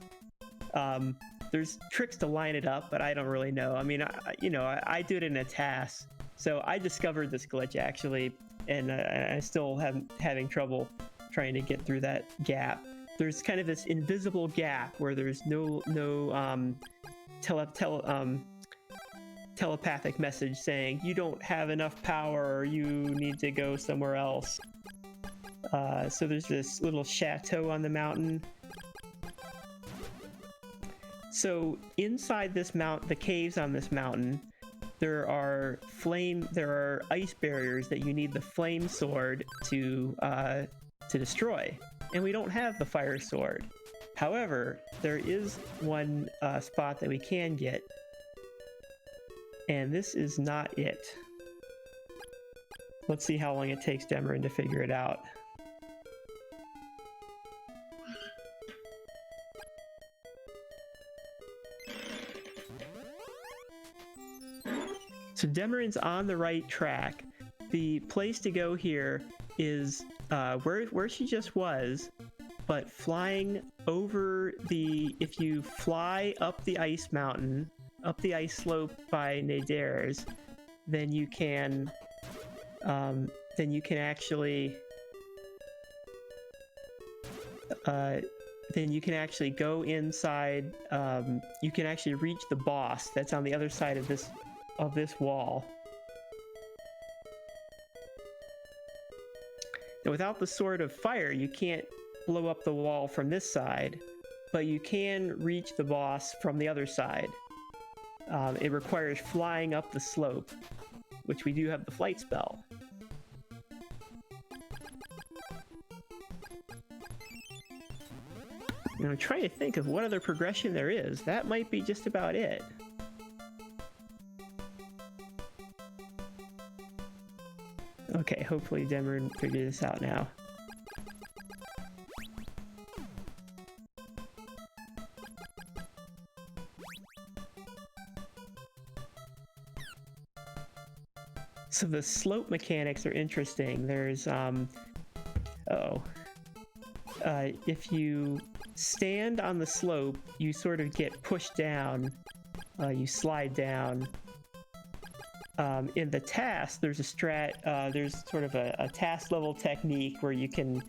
There's tricks to line it up, but I don't really know. I mean, I do it in a task. So I discovered this glitch actually, and I still having trouble trying to get through that gap. There's kind of this invisible gap where there's no telepathic message saying you don't have enough power or you need to go somewhere else. So there's this little chateau on the mountain. So inside this the caves on this mountain, there are ice barriers that you need the flame sword to destroy. And we don't have the fire sword. However, there is one spot that we can get. And this is not it. Let's see how long it takes Demerin to figure it out. So Demerin's on the right track. The place to go here is where she just was, but flying over if you fly up the ice mountain, up the ice slope by Nadire's, then you can actually go inside. You can actually reach the boss that's on the other side of this wall. Now, without the Sword of Fire, you can't blow up the wall from this side, but you can reach the boss from the other side. It requires flying up the slope, which we do have the flight spell. And I'm trying to think of what other progression there is. That might be just about it. Okay, hopefully Demerin figured this out now. So the slope mechanics are interesting. There's, if you stand on the slope, you sort of get pushed down, you slide down. In the task, there's there's sort of a task level technique where you can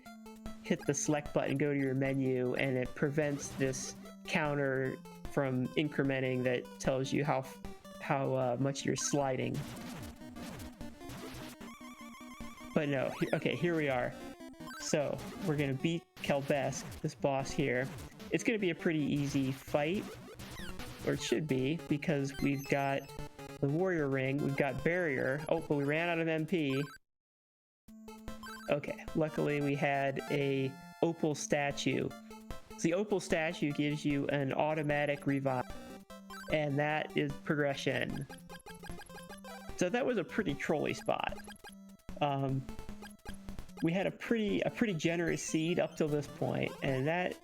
hit the select button, go to your menu, and it prevents this counter from incrementing that tells you how much you're sliding. But no, okay, here we are. So we're gonna beat Kelbesk, this boss here. It's gonna be a pretty easy fight, or it should be, because we've got the warrior ring, we've got barrier. Oh, but we ran out of MP. Okay, luckily we had a opal statue. So the opal statue gives you an automatic revive, and that is progression. So that was a pretty trolly spot. We had a pretty generous seed up till this point, and that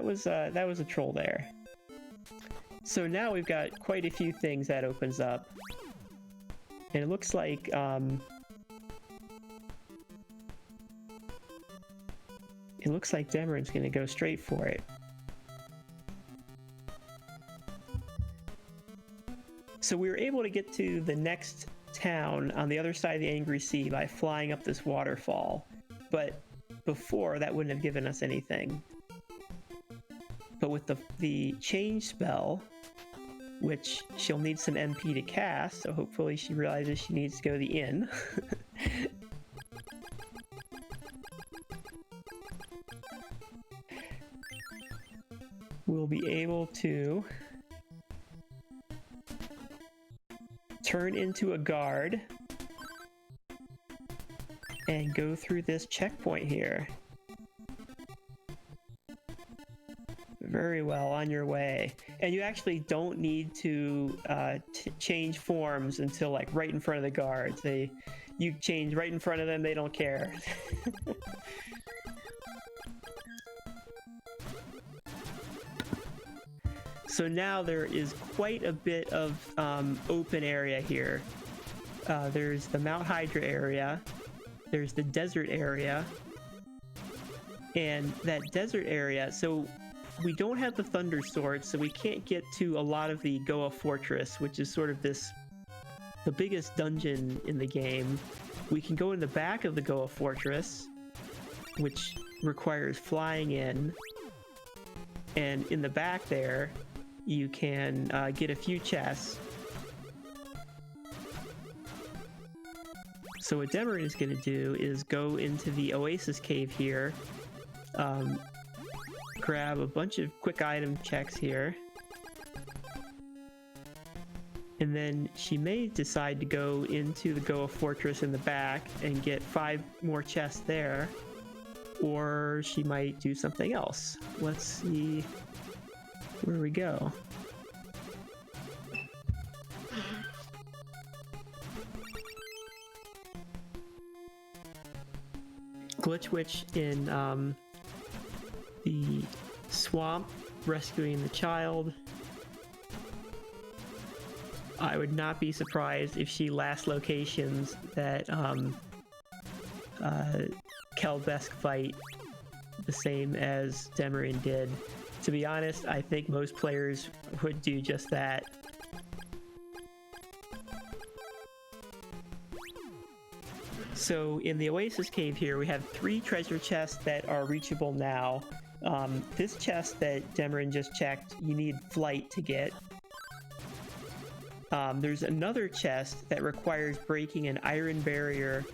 was a troll there. So now we've got quite a few things that opens up, and it looks like Demerin's gonna go straight for it. So we were able to get to the next town on the other side of the Angry Sea by flying up this waterfall, but before that wouldn't have given us anything. But with the change spell, which she'll need some MP to cast, so hopefully she realizes she needs to go to the inn. We'll be able to turn into a guard and go through this checkpoint here. Very well, on your way. And you actually don't need to change forms until like right in front of the guards. You change right in front of them, they don't care. So now there is quite a bit of open area here. There's the Mount Hydra area, there's the desert area, and that desert area, so we don't have the Thunder Sword, so we can't get to a lot of the Goa Fortress, which is sort of the biggest dungeon in the game. We can go in the back of the Goa Fortress, which requires flying in, and in the back there, you can get a few chests. So what Demerin is going to do is go into the Oasis Cave here, grab a bunch of quick item checks here, and then she may decide to go into the Goa Fortress in the back and get 5 more chests there, or she might do something else. Let's see where we go. Glitch Witch in the swamp, rescuing the child. I would not be surprised if she last locations that Kelbesk fight the same as Demarin did. To be honest, I think most players would do just that. So in the Oasis Cave here, we have 3 treasure chests that are reachable now. This chest that Demarin just checked, you need flight to get. There's another chest that requires breaking an iron barrier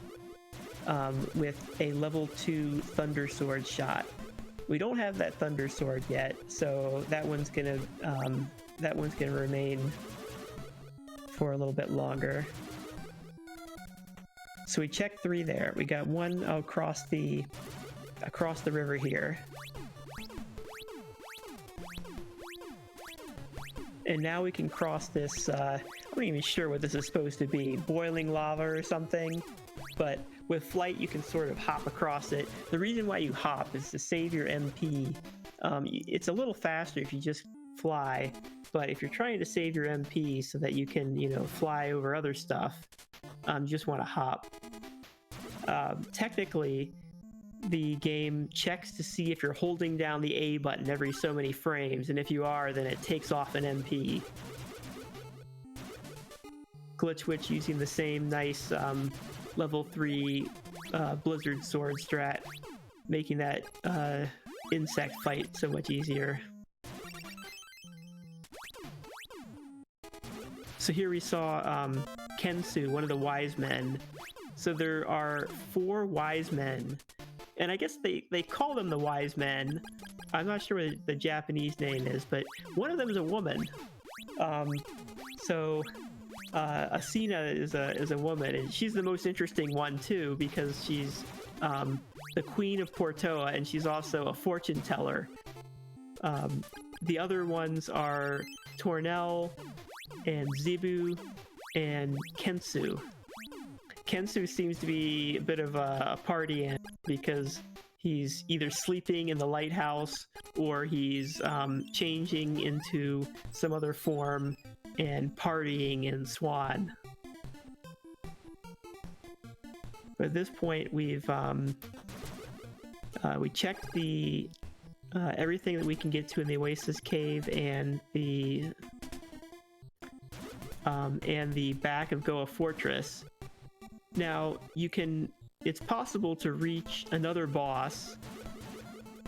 with a level 2 Thunder Sword shot. We don't have that Thunder Sword yet, so that one's gonna remain for a little bit longer. So we checked 3 there. We got 1 across the river here. And now we can cross this, I'm not even sure what this is supposed to be, boiling lava or something. But with flight, you can sort of hop across it. The reason why you hop is to save your MP. It's a little faster if you just fly, but if you're trying to save your MP so that you can, fly over other stuff, you just want to hop. Technically, the game checks to see if you're holding down the A button every so many frames, and if you are, then it takes off an MP. Glitch Witch using the same nice level 3 Blizzard Sword strat, making that insect fight so much easier. So here we saw Kensu, one of the wise men. So there are 4 wise men, and I guess they call them the wise men. I'm not sure what the Japanese name is, but one of them is a woman. Asina is a woman, and she's the most interesting one too, because she's the queen of Portoa, and she's also a fortune teller. The other ones are Tornell and Zebu and Kensu. Kensu seems to be a bit of a party animal because he's either sleeping in the lighthouse or he's changing into some other form and partying in Swan. But at this point, we checked the everything that we can get to in the Oasis Cave and the back of Goa Fortress. Now it's possible to reach another boss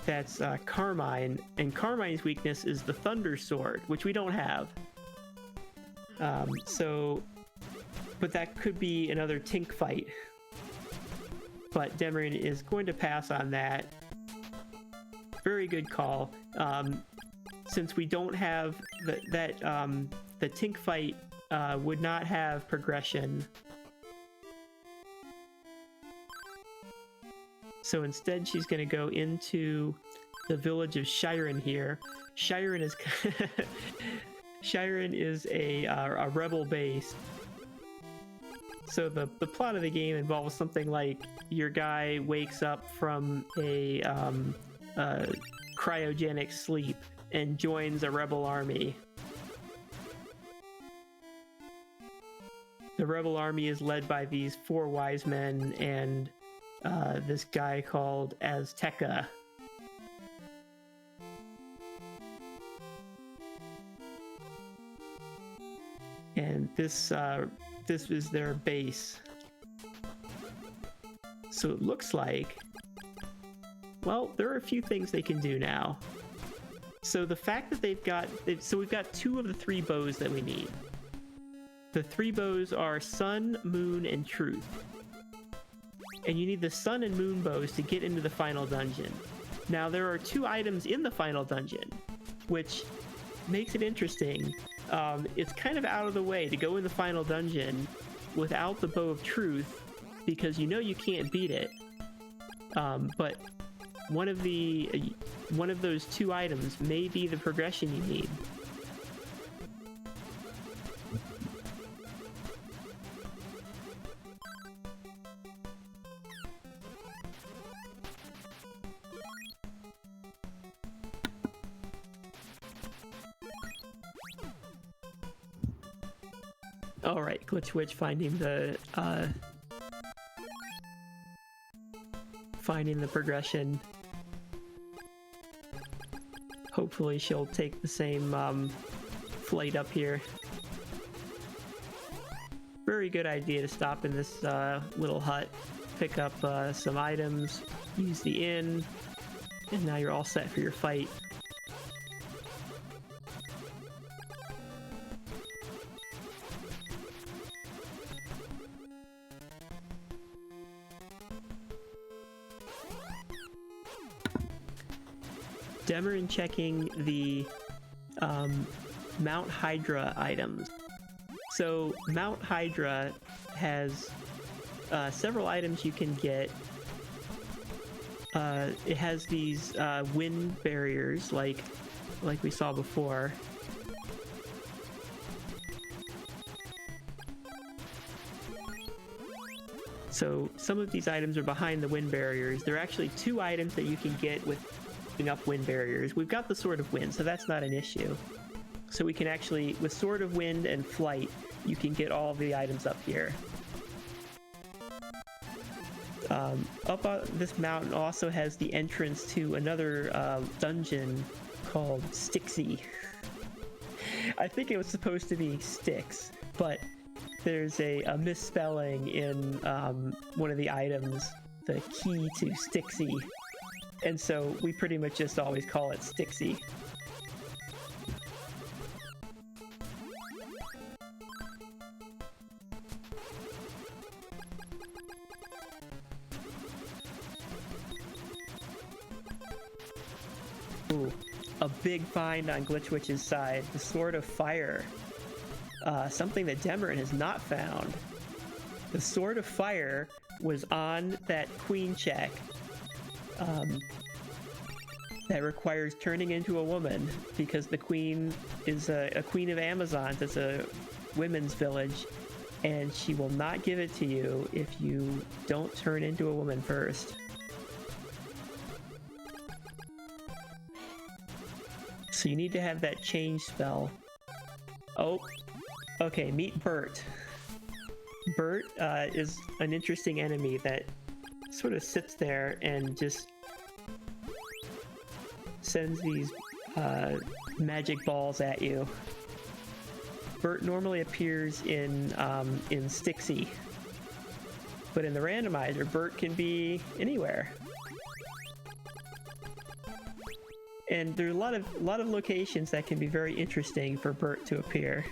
that's Carmine, and Carmine's weakness is the Thunder Sword, which we don't have. But that could be another Tink fight. But Demarin is going to pass on that. Very good call. Since we don't have the Tink fight would not have progression. So instead, she's going to go into the village of Shiren here. Shiren is a rebel base. So the plot of the game involves something like your guy wakes up from a cryogenic sleep and joins a rebel army. The rebel army is led by these 4 wise men and this guy called Azteca. And this is their base. So it looks like, well, there are a few things they can do now. So the fact that we've got 2 of the 3 bows that we need. The 3 bows are Sun, Moon, and Truth. And you need the Sun and Moon bows to get into the final dungeon. Now there are 2 items in the final dungeon, which makes it interesting. It's kind of out of the way to go in the final dungeon without the Bow of Truth, because you can't beat it. But one of those 2 items may be the progression you need. All right, Glitch Witch finding the finding the progression. Hopefully she'll take the same flight up here. Very good idea to stop in this little hut, pick up some items, use the inn, and now you're all set for your fight. Demarin checking the Mount Hydra items. So Mount Hydra has several items you can get. It has these wind barriers, like we saw before. So some of these items are behind the wind barriers. There are actually 2 items that you can get with up wind barriers. We've got the Sword of Wind, so that's not an issue. So we can actually, with Sword of Wind and Flight, you can get all of the items up here. Up on this mountain also has the entrance to another dungeon called Stixy. I think it was supposed to be Styx, but there's a misspelling in one of the items, the key to Stixy. And so we pretty much just always call it Stixy. Ooh, a big find on Glitchwitch's side, the Sword of Fire. Something that Demarin has not found. The Sword of Fire was on that queen check. That requires turning into a woman because the queen is a queen of Amazon. It's a women's village, and she will not give it to you if you don't turn into a woman first. So you need to have that change spell. Oh, okay, meet Bert. Bert is an interesting enemy that sort of sits there and just sends these magic balls at you. Bert normally appears in Stixy, but in the randomizer, Bert can be anywhere. And there are a lot of locations that can be very interesting for Bert to appear.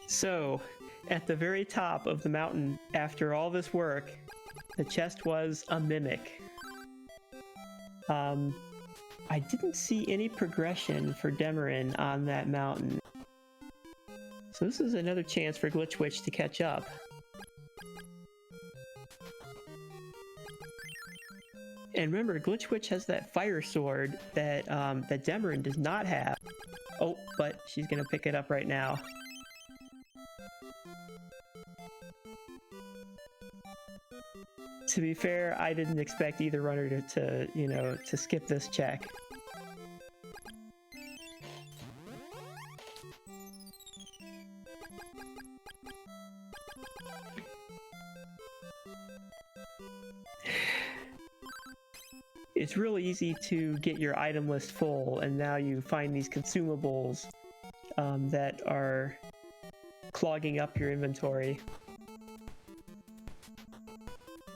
So, at the very top of the mountain, after all this work, the chest was a mimic. I didn't see any progression for Demarin on that mountain. So this is another chance for Glitchwitch to catch up. And remember, Glitchwitch has that fire sword that that Demarin does not have. Oh, but she's gonna pick it up right now. To be fair, I didn't expect either runner to skip this check. It's really easy to get your item list full, and now you find these consumables that are clogging up your inventory.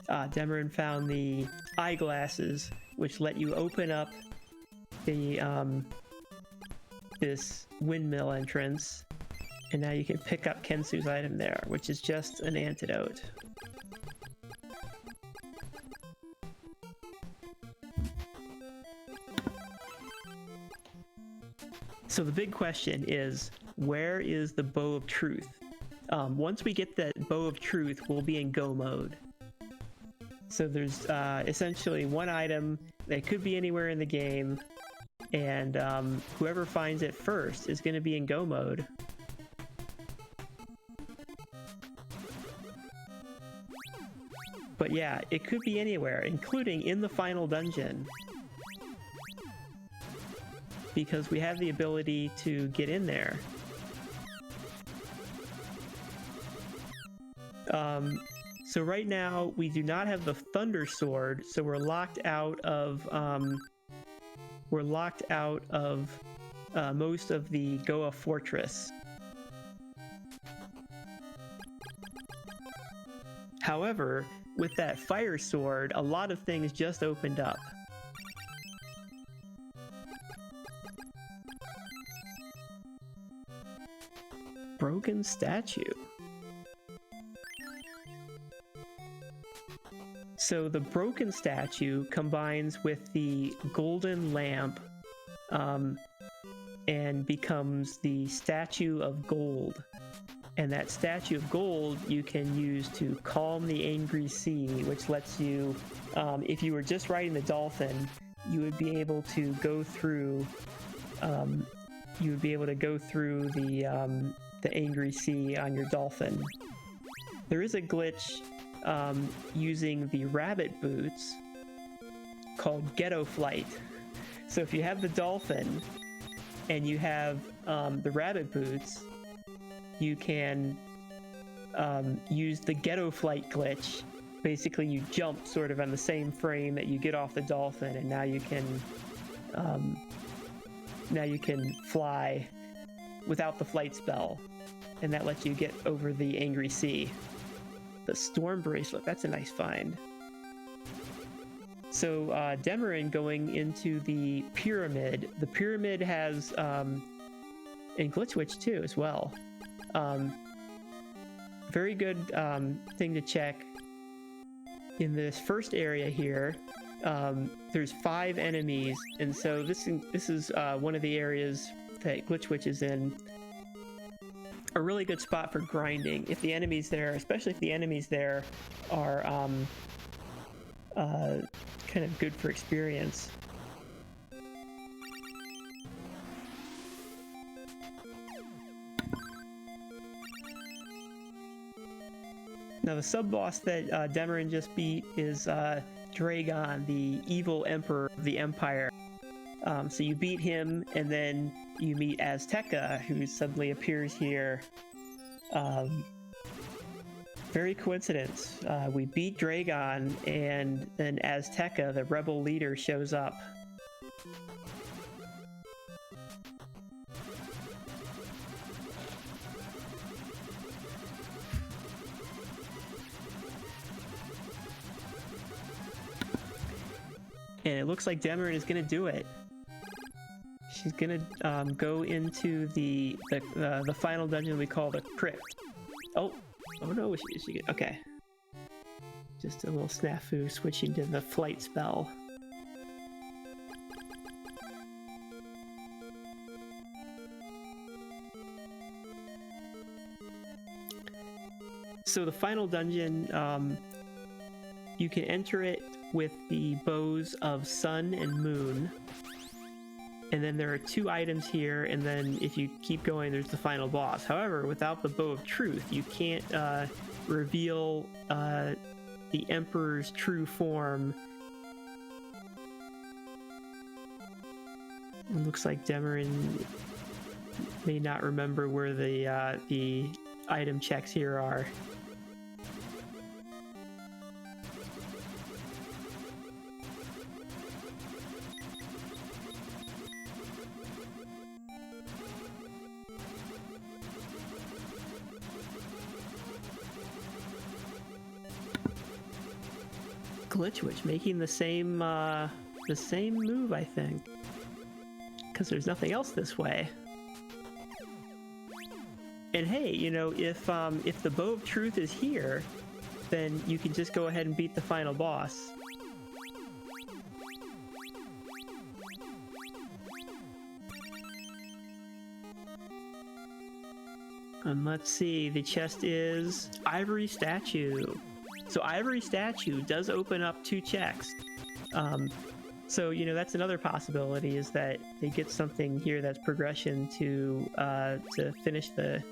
Demarin found the eyeglasses, which let you open up the this windmill entrance, and now you can pick up Kensu's item there, which is just an antidote. So the big question is, where is the Bow of Truth? Once we get that Bow of Truth, we'll be in go mode. So there's essentially one item that could be anywhere in the game, and whoever finds it first is going to be in go mode. But yeah, it could be anywhere, including in the final dungeon, because we have the ability to get in there. So right now we do not have the Thunder Sword, so we're locked out of most of the Goa Fortress. However, with that Fire Sword, a lot of things just opened up. Broken statue. So the broken statue combines with the golden lamp and becomes the statue of gold. And that statue of gold you can use to calm the angry sea, which lets you, if you were just riding the dolphin, you would be able to go through, the angry sea on your dolphin. There is a glitch using the rabbit boots called Ghetto Flight. So if you have the dolphin and you have the rabbit boots, you can use the Ghetto Flight glitch. Basically, you jump sort of on the same frame that you get off the dolphin, and now you can fly without the flight spell, and that lets you get over the angry sea. The Storm Bracelet, that's a nice find. So Demarin going into the pyramid. The pyramid has, and Glitch Witch too as well. Very good thing to check. In this first area here, there's 5 enemies, and so this is one of the areas that Glitch Witch is in. A really good spot for grinding. If the enemies there, especially if the enemies there are kind of good for experience. Now the sub-boss that Demarin just beat is Dragon, the evil emperor of the Empire. So you beat him, and then you meet Azteca, who suddenly appears here. Very coincidence. We beat Dragon, and then Azteca, the rebel leader, shows up. And it looks like Demarin is gonna do it. She's gonna go into the final dungeon we call the crypt. Oh no, she okay. Just a little snafu switching to the flight spell. So the final dungeon, you can enter it with the bows of Sun and Moon. And then there are 2 items here, and then if you keep going, there's the final boss. However, without the Bow of Truth, you can't reveal the Emperor's true form. It looks like Demarin may not remember where the item checks here are. Glitch Witch making the same move, I think, because there's nothing else this way. And hey, you know, if the Bow of Truth is here, then you can just go ahead and beat the final boss. And let's see, the chest is Ivory Statue. So Ivory Statue does open up 2 checks. So, you know, that's another possibility, is that they get something here that's progression to finish the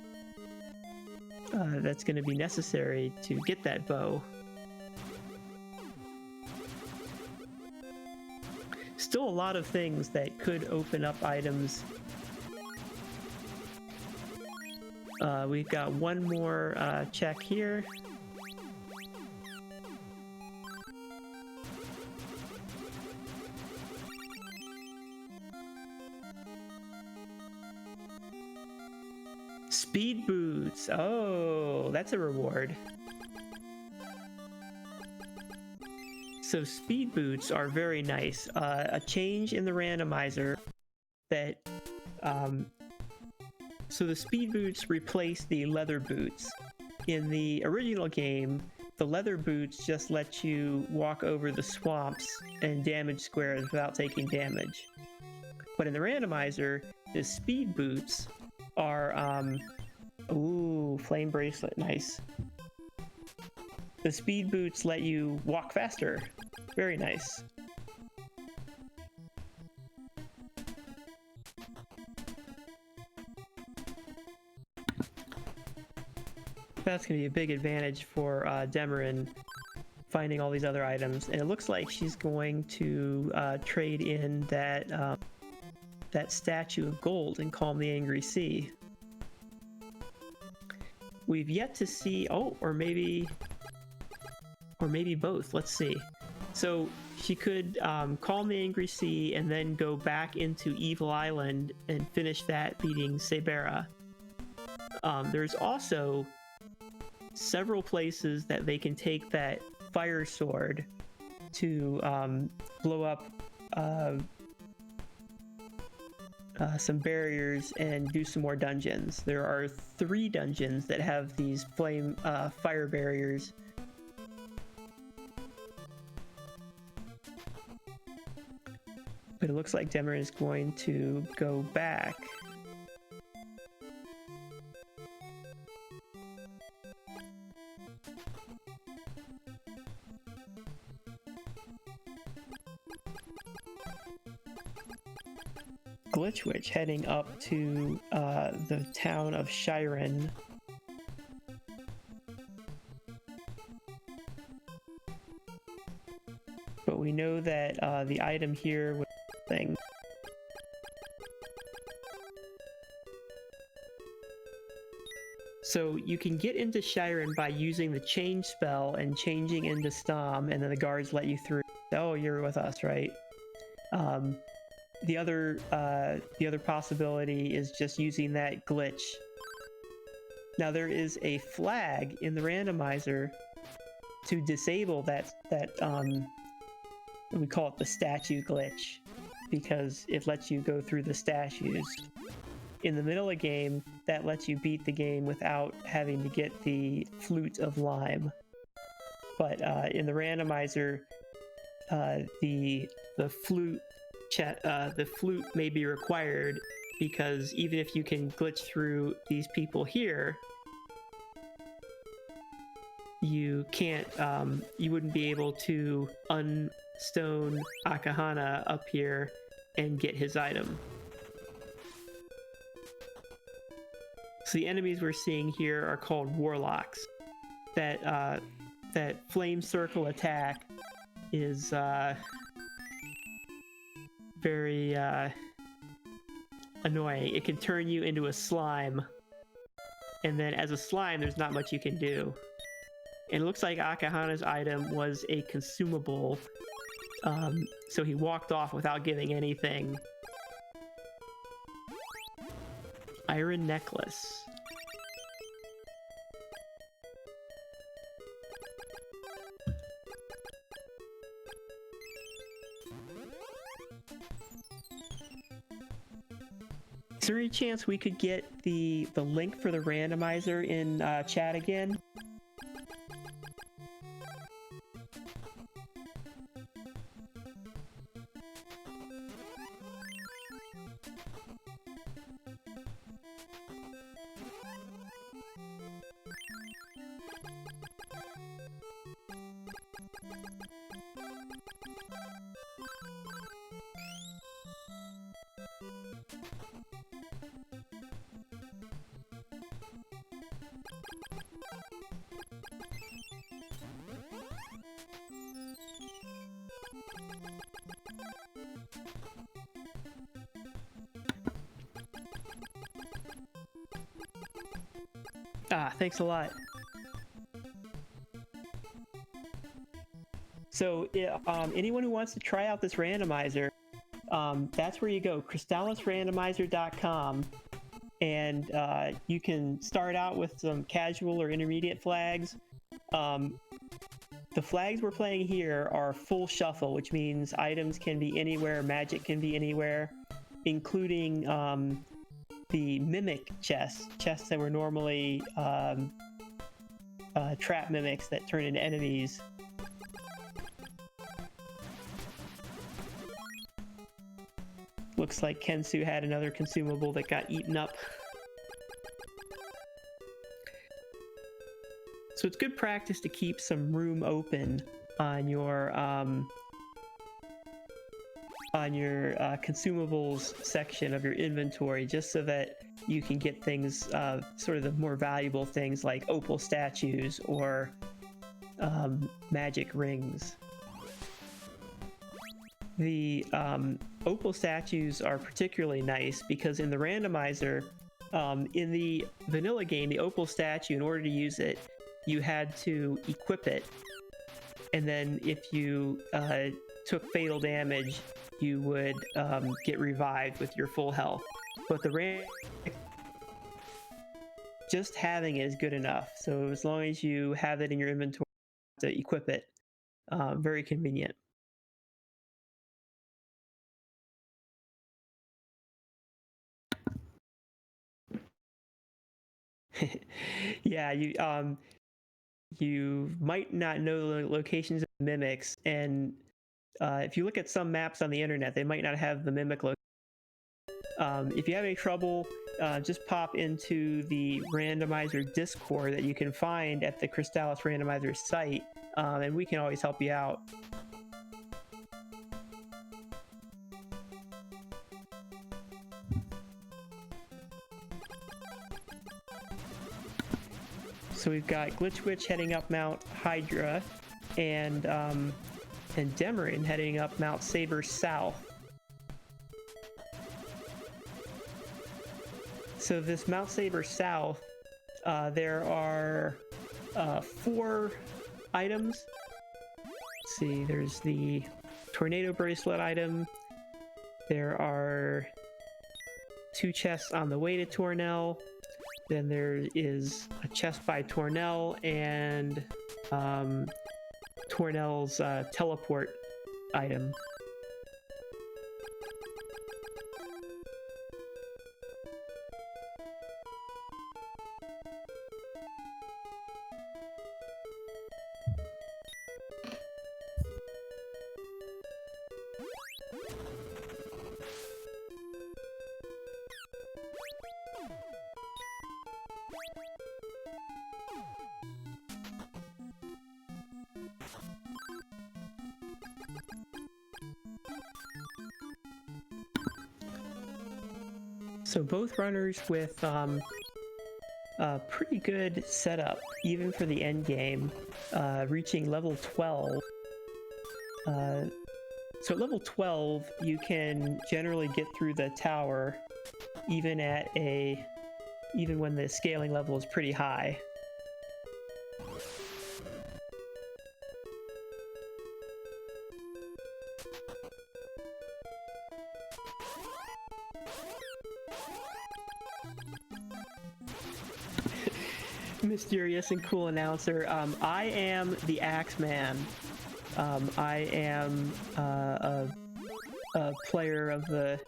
that's going to be necessary to get that bow. Still a lot of things that could open up items. We've got one more check here. Speed boots. Oh, that's a reward. So speed boots are very nice. A change in the randomizer that so the speed boots replace the leather boots. In the original game, the leather boots just let you walk over the swamps and damage squares without taking damage. But in the randomizer, the speed boots are ooh, flame bracelet, nice. The speed boots let you walk faster. Very nice. That's going to be a big advantage for Demarin, finding all these other items. And it looks like she's going to trade in that that statue of gold and Calm the Angry Sea. We've yet to see, oh, or maybe both. Let's see. So she could Calm the Angry Sea and then go back into Evil Island and finish that beating Sabera. There's also several places that they can take that fire sword to blow up some barriers and do some more dungeons. There are 3 dungeons that have these flame fire barriers. But it looks like Demarin is going to go back. Glitchwitch heading up to the town of Shiren. But we know that the item here was thing. So you can get into Shiren by using the change spell and changing into Stom, and then the guards let you through. Oh, you're with us, right? The other possibility is just using that glitch. Now there is a flag in the randomizer to disable that we call it the statue glitch, because it lets you go through the statues. In the middle of the game, that lets you beat the game without having to get the Flute of Lime. But in the randomizer, the flute may be required, because even if you can glitch through these people here, you can't, you wouldn't be able to unstone Akahana up here and get his item. So the enemies we're seeing here are called Warlocks. That flame circle attack is very annoying. It can turn you into a slime, and then as a slime there's not much you can do. And it looks like Akahana's item was a consumable, so he walked off without getting anything. Iron necklace. Is there any chance we could get the link for the randomizer in chat again? Ah, thanks a lot. So, anyone who wants to try out this randomizer, that's where you go, crystalisrandomizer.com, and you can start out with some casual or intermediate flags. The flags we're playing here are full shuffle, which means items can be anywhere, magic can be anywhere, including the mimic chests that were normally trap mimics that turn into enemies. Looks like Kensu had another consumable that got eaten up. So it's good practice to keep some room open on your consumables section of your inventory, just so that you can get things, sort of the more valuable things like opal statues or magic rings. The opal statues are particularly nice because in the randomizer, in the vanilla game, the opal statue, in order to use it, you had to equip it, and then if you took fatal damage, you would get revived with your full health. But the just having it is good enough. So as long as you have it in your inventory to equip it, very convenient. Yeah, you might not know the locations of the mimics, and if you look at some maps on the internet, they might not have the mimic location. If you have any trouble, just pop into the randomizer Discord that you can find at the Crystalis randomizer site, and we can always help you out. So we've got Glitch Witch heading up Mount Hydra, and Demarin heading up Mount Saber South. So this Mount Saber South, there are 4 items. Let's see, there's the Tornado Bracelet item. There are 2 chests on the way to Tornell. Then there is a chest by Tornell and Tornell's teleport item. So both runners with a pretty good setup, even for the end game, reaching level 12. So at level 12, you can generally get through the tower, even when the scaling level is pretty high. Mysterious and cool announcer. I am the Axeman. I am a player of the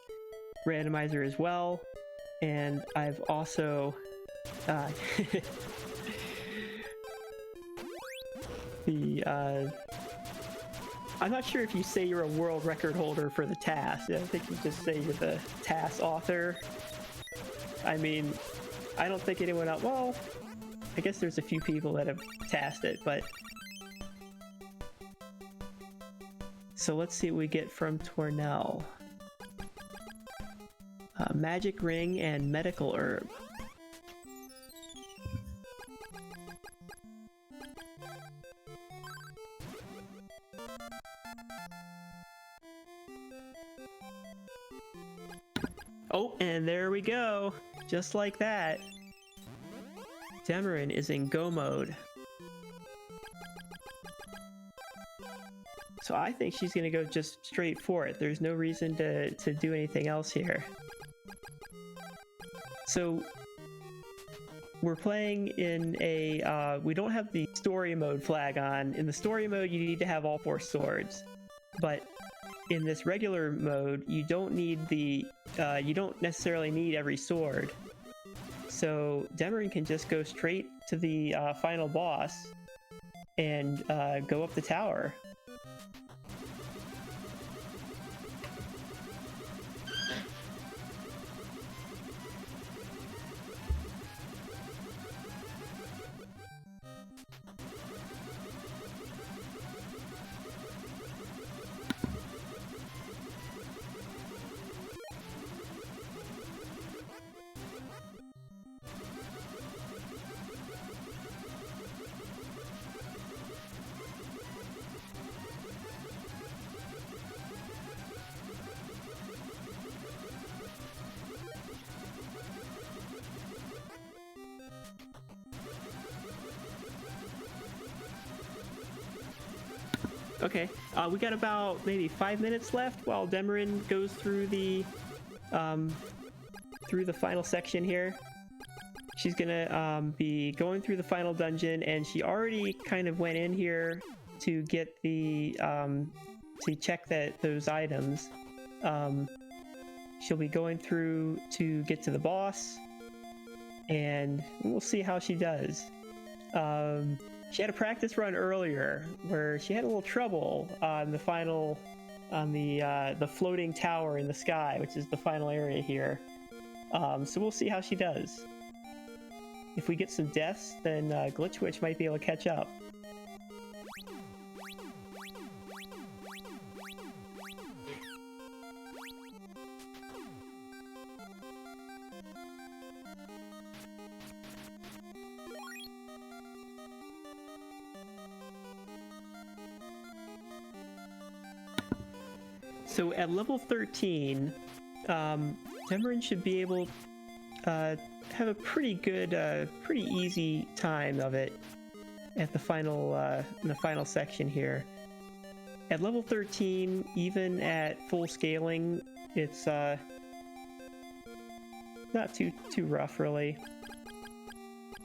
randomizer as well, and I've also I'm not sure if you say you're a world record holder for the task. I think you just say you're the task author. I mean, I don't think anyone else. Well, I guess there's a few people that have tasked it, but... So let's see what we get from Tornell. magic ring and medical herb. Oh, and there we go. Just like that. Demarin is in go mode. So I think she's gonna go just straight for it. There's no reason to do anything else here. So we're playing in a, we don't have the story mode flag on. In the story mode, you need to have all 4 swords. But in this regular mode, you don't need the, you don't necessarily need every sword. So Demarin can just go straight to the final boss and go up the tower. Okay, we got about maybe 5 minutes left while Demarin goes through the final section here. She's gonna be going through the final dungeon, and she already kind of went in here to get the to check that those items. She'll be going through to get to the boss, and we'll see how she does. She had a practice run earlier where she had a little trouble on the final, on the floating tower in the sky, which is the final area here. So we'll see how she does. If we get some deaths, then Glitch Witch might be able to catch up. So at level 13, Demarin should be able to have a pretty good, pretty easy time of it at the final, in the final section here. At level 13, even at full scaling, it's not too rough really.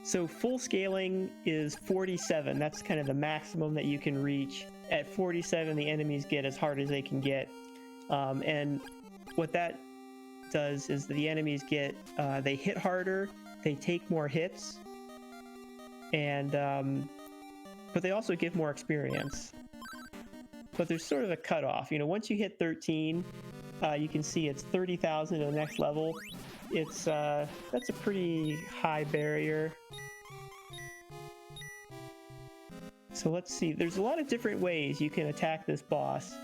So full scaling is 47. That's kind of the maximum that you can reach. At 47, the enemies get as hard as they can get. And what that does is the enemies get, they hit harder, they take more hits, and but they also give more experience. But there's sort of a cutoff. You know, once you hit 13, you can see it's 30,000 to the next level. It's that's a pretty high barrier. So let's see. There's a lot of different ways you can attack this boss.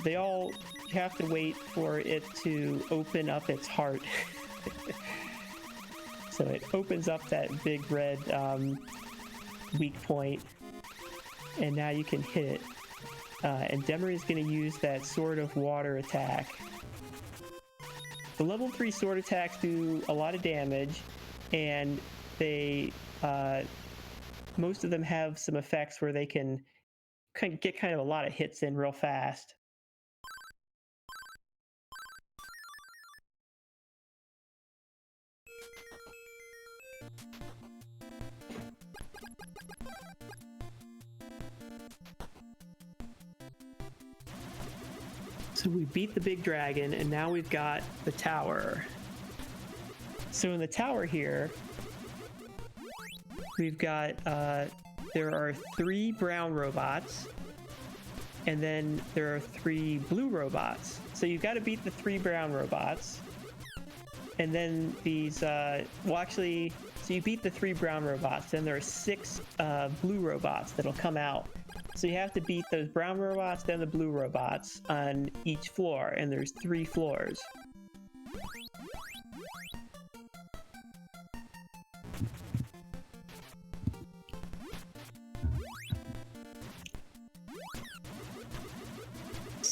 They all have to wait for it to open up its heart. So it opens up that big red weak point, and now you can hit it. And Demarin is going to use that Sword of Water attack. The level 3 sword attacks do a lot of damage, and they most of them have some effects where they can get kind of a lot of hits in real fast. So we beat the big dragon, and now we've got the tower. So in the tower here, we've got, there are 3 brown robots, and then there are 3 blue robots. So you've got to beat the 3 brown robots, and then these, well actually, so you beat the 3 brown robots, then there are 6 blue robots that'll come out. So you have to beat those brown robots, then the blue robots on each floor, and there's 3 floors.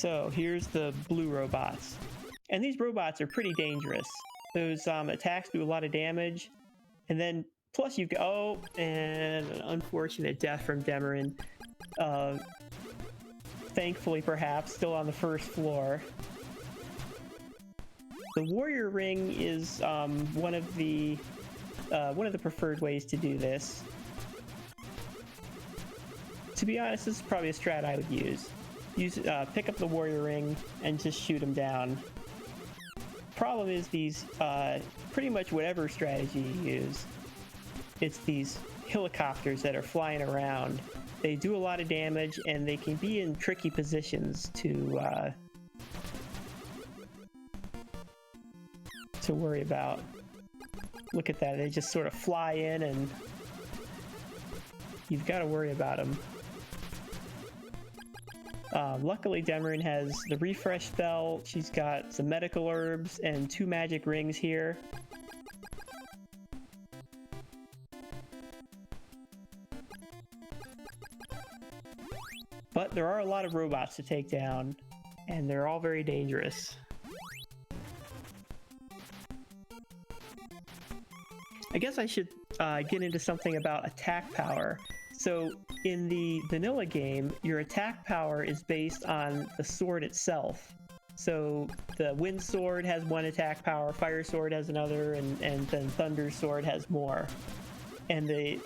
So here's the blue robots. And these robots are pretty dangerous. Those attacks do a lot of damage. And then, plus you go, and an unfortunate death from Demarin. Thankfully, perhaps, still on the first floor. The warrior ring is one of the preferred ways to do this. To be honest, this is probably a strat I would use. Pick up the warrior ring and just shoot them down. Problem is these, pretty much whatever strategy you use, it's these helicopters that are flying around. They do a lot of damage, and they can be in tricky positions to worry about. Look at that, they just sort of fly in, and you've got to worry about them. Luckily, Demarin has the refresh spell. She's got some medical herbs and 2 magic rings here. But there are a lot of robots to take down, and they're all very dangerous. I guess I should get into something about attack power. So in the vanilla game, your attack power is based on the sword itself. So the wind sword has 1 attack power, fire sword has another, and then thunder sword has more. And the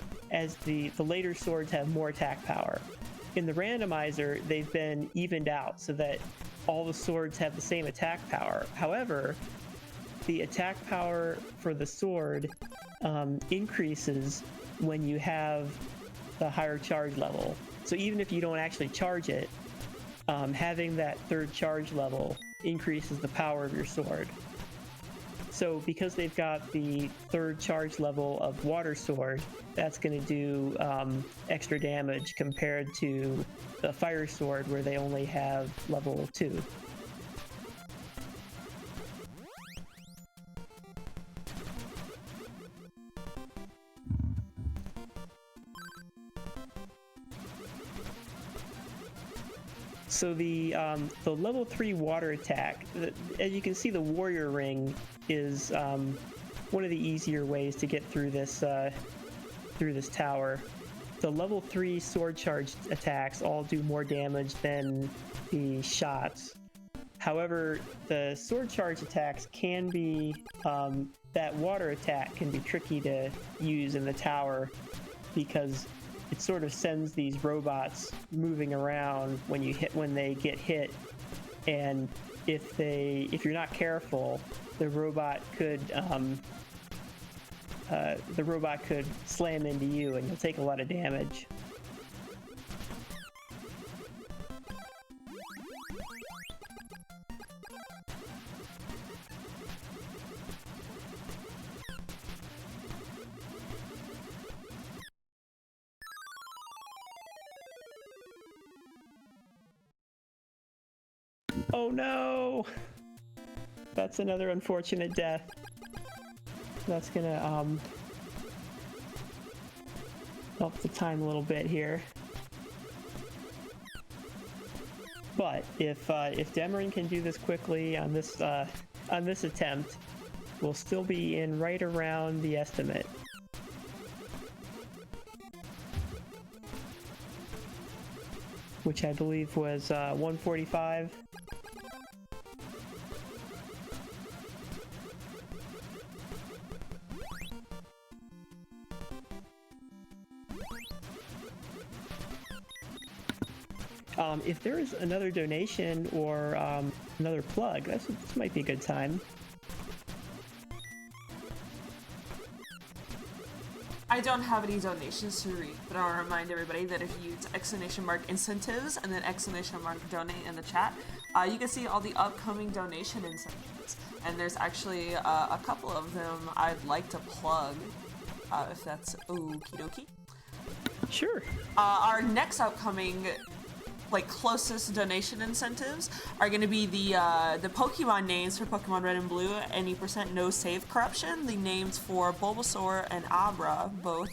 later swords have more attack power. In the randomizer, they've been evened out so that all the swords have the same attack power. However, the attack power for the sword increases when you have the higher charge level. So even if you don't actually charge it, having that 3rd charge level increases the power of your sword. So because they've got the 3rd charge level of water sword, that's going to do extra damage compared to the fire sword where they only have level 2. So the level 3 water attack, as you can see, the warrior ring is one of the easier ways to get through this tower. The level 3 sword charge attacks all do more damage than the shots. However, the sword charge attacks can be that water attack can be tricky to use in the tower because it sort of sends these robots moving around when they get hit, and if you're not careful, the robot could slam into you, and you'll take a lot of damage. Oh no! That's another unfortunate death. That's gonna help the time a little bit here. But if Demarin can do this quickly on this attempt, we'll still be in right around the estimate. Which I believe was 145. If there is another donation or another plug, this might be a good time. I don't have any donations to read, but I'll remind everybody that if you use ! incentives and then ! donate in the chat, you can see all the upcoming donation incentives. And there's actually a couple of them I'd like to plug, if that's okie dokie. Sure. Our next upcoming closest donation incentives are going to be the Pokemon names for Pokemon Red and Blue, any % no save corruption. The names for Bulbasaur and Abra, both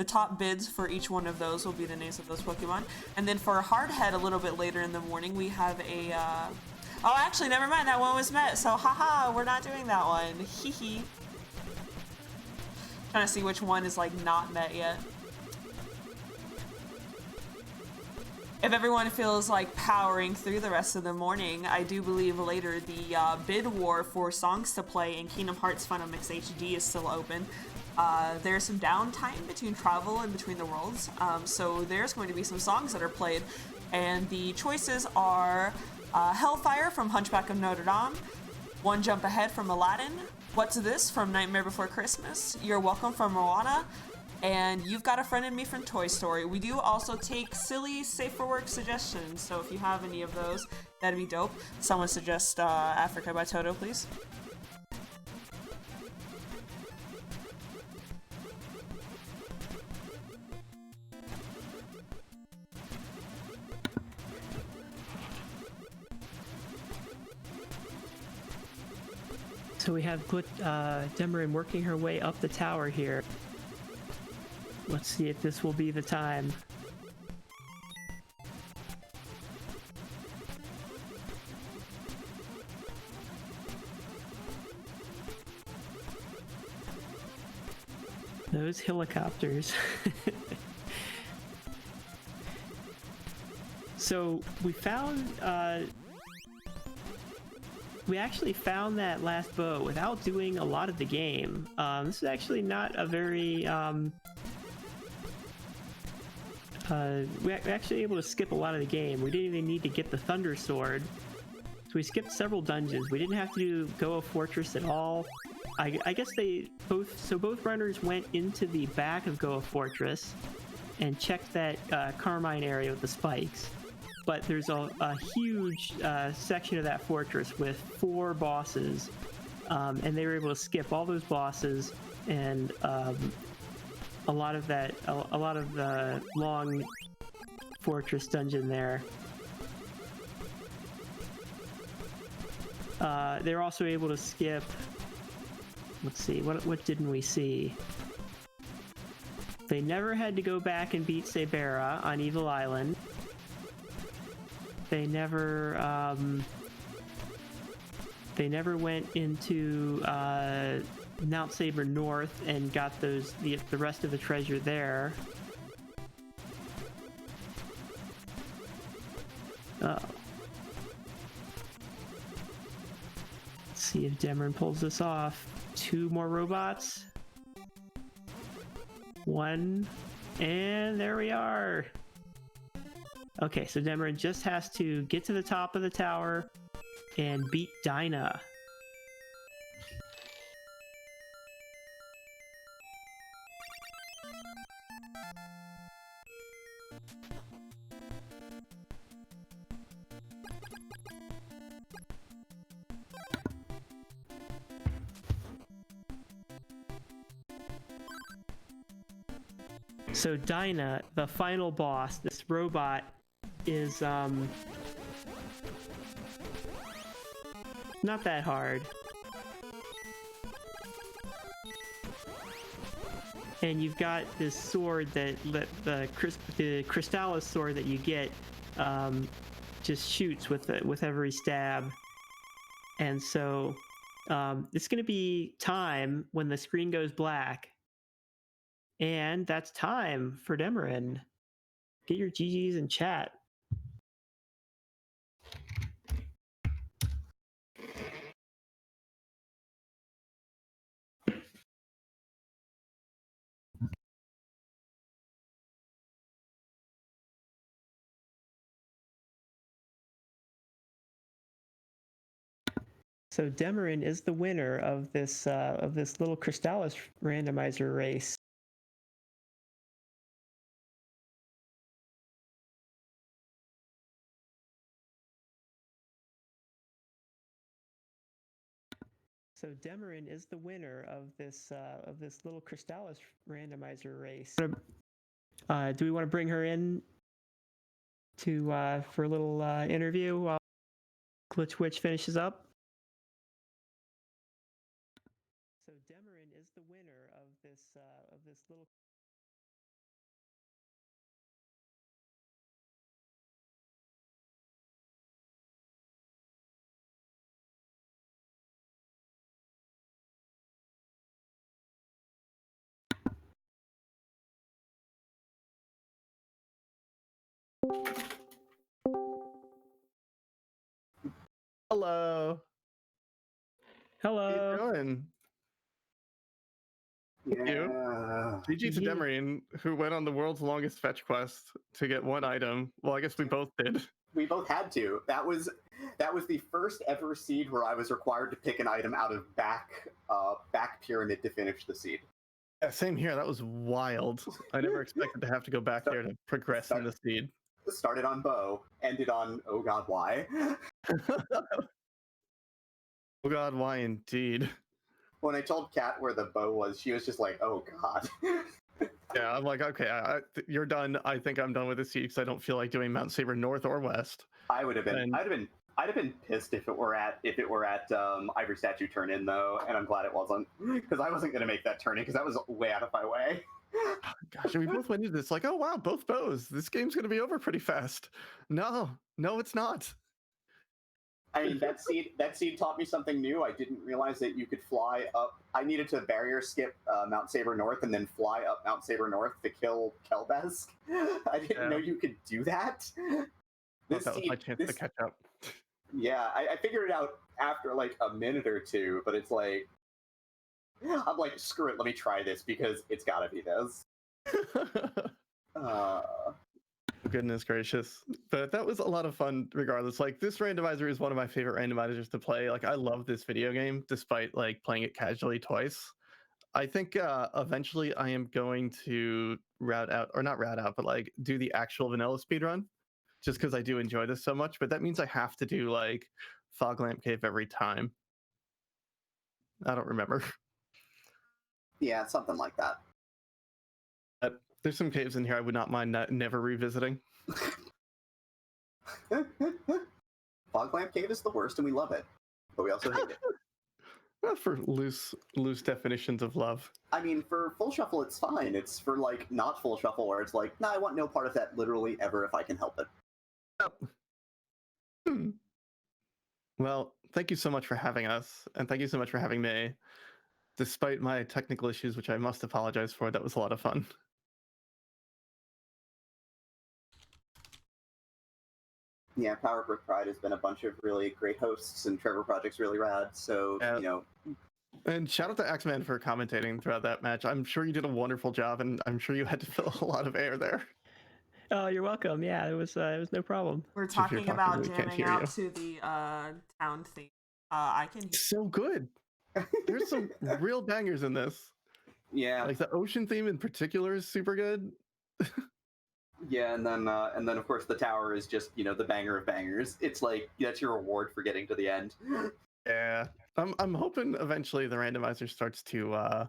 the top bids for each one of those will be the names of those Pokemon. And then for Hardhead, a little bit later in the morning, we have a. Oh, actually, never mind. That one was met. So, haha, we're not doing that one. Hee hee. Trying to see which one is like not met yet. If everyone feels like powering through the rest of the morning, I do believe later the bid war for songs to play in Kingdom Hearts Final Mix HD is still open. There's some downtime between travel and between the worlds, so there's going to be some songs that are played, and the choices are Hellfire from Hunchback of Notre Dame, One Jump Ahead from Aladdin, What's This from Nightmare Before Christmas, You're Welcome from Moana, and You've Got a Friend in Me from Toy Story. We do also take silly, safe for work suggestions, so if you have any of those, that'd be dope. Someone suggest Africa by Toto, please. So we have Demarin working her way up the tower here. Let's see if this will be the time. Those helicopters. So we found, we actually found that last boat without doing a lot of the game. This is actually not a very, we're actually able to skip a lot of the game. We didn't even need to get the Thunder Sword. So we skipped several dungeons. We didn't have to do Goa Fortress at all. I guess both runners went into the back of Goa Fortress and checked that Carmine area with the spikes. But there's a huge section of that fortress with 4 bosses, and they were able to skip all those bosses and a lot of the long fortress dungeon there. They're also able to skip. Let's see, what didn't we see? They never had to go back and beat Sabera on Evil Island. They never went into Mount Saber North and got the rest of the treasure there. Oh. Let's see if Demarin pulls this off. 2 more robots. 1, and there we are. Okay, so Demarin just has to get to the top of the tower and beat Dinah. So Dinah, the final boss, this robot, is not that hard. And you've got this sword that the Crystalis sword that you get just shoots with every stab. And so it's going to be time when the screen goes black. And that's time for Demarin. Get your GGs in chat. So Demarin is the winner of this little Crystalis randomizer race. So Demarin is the winner of this little Crystalis randomizer race. Do we want to bring her in to for a little interview while Glitch Witch finishes up? So Demarin is the winner of this little Hello. How Hello. you doing? You? Yeah. GG to Yeah. Demarine, who went on the world's longest fetch quest to get one item. Well, I guess we both did. We both had to. That was the first ever seed where I was required to pick an item out of back pyramid to finish the seed. Yeah, same here. That was wild. I never expected to have to go back there to progress in the seed. Started on bow, ended on oh god why. Oh god, why indeed? When I told Kat where the bow was, she was just like, oh god. Yeah, I'm like, okay, you're done. I think I'm done with the seed because I don't feel like doing Mount Saber North or West. I would have been. And- I'd have been pissed if it were at Ivory Statue turn in though, and I'm glad it wasn't because I wasn't gonna make that turn in because that was way out of my way. Gosh, and we both went into this like, oh wow, both bows. This game's gonna be over pretty fast. No, it's not. I mean, that seed taught me something new. I didn't realize that you could fly up. I needed to barrier skip Mount Saber North and then fly up Mount Saber North to kill Kelbesk. I didn't know you could do that. That was my chance to catch up. Yeah, I figured it out after like a minute or two, but it's like, I'm like, screw it, let me try this because it's gotta be this. Goodness gracious. But that was a lot of fun regardless. Like, this randomizer is one of my favorite randomizers to play. Like, I love this video game despite like playing it casually twice. I think eventually I am going to but like do the actual vanilla speedrun just because I do enjoy this so much. But that means I have to do like Fog Lamp Cave every time. I don't remember. Yeah, something like that. There's some caves in here I would not mind never revisiting. Fog Lamp Cave is the worst and we love it, but we also hate it. Not for loose definitions of love. I mean, for full shuffle, it's fine. It's for like not full shuffle where it's like, nah, I want no part of that literally ever if I can help it. Well, thank you so much for having us, and thank you so much for having me. Despite my technical issues, which I must apologize for, that was a lot of fun. Yeah, Power Brook Pride has been a bunch of really great hosts, and Trevor Project's really rad. So, you know. And shout out to Axeman for commentating throughout that match. I'm sure you did a wonderful job, and I'm sure you had to fill a lot of air there. Oh, you're welcome. Yeah, it was no problem. We're If you're talking talking, about we can't jamming hear out you. to the town theme. I can hear. So good. There's some real bangers in this. Yeah. Like the ocean theme in particular is super good. Yeah, and then of course the tower is just, you know, the banger of bangers. It's like that's your reward for getting to the end. Yeah. I'm hoping eventually the randomizer starts to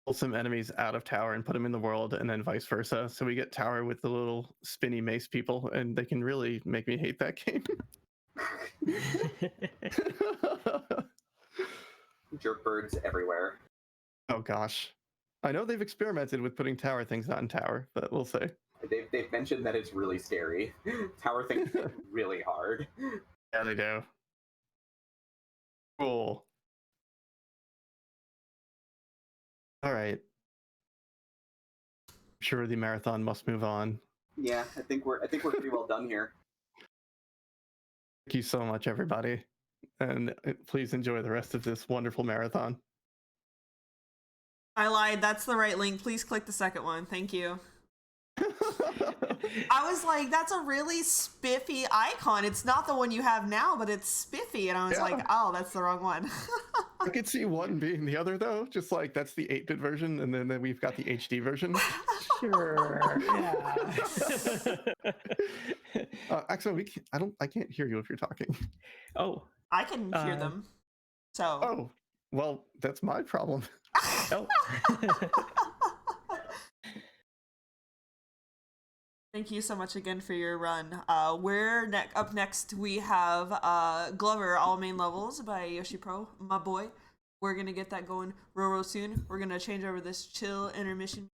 pull some enemies out of tower and put them in the world, and then vice versa. So we get tower with the little spinny mace people, and they can really make me hate that game. Jerk birds everywhere. Oh gosh. I know they've experimented with putting tower things not in tower, but we'll see. They've mentioned that it's really scary. Tower things hit really hard. Yeah, they do. Cool. All right. Sure, the marathon must move on. Yeah, I think we're pretty well done here. Thank you so much, everybody. And please enjoy the rest of this wonderful marathon. I lied. That's the right link. Please click the second one. Thank you. I was like, that's a really spiffy icon. It's not the one you have now, but it's spiffy. And I was like, oh, that's the wrong one. I could see one being the other, though. Just like that's the 8-bit version, and then we've got the HD version. Sure. Yeah. Actually, I can't hear you if you're talking. Oh. I can hear them. So. Oh, well, that's my problem. Oh. Thank you so much again for your run. We're up next. We have Glover, all main levels by Yoshi Pro, my boy. We're gonna get that going real soon. We're gonna change over this chill intermission.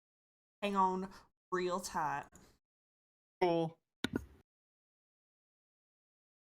Hang on real tight. Cool.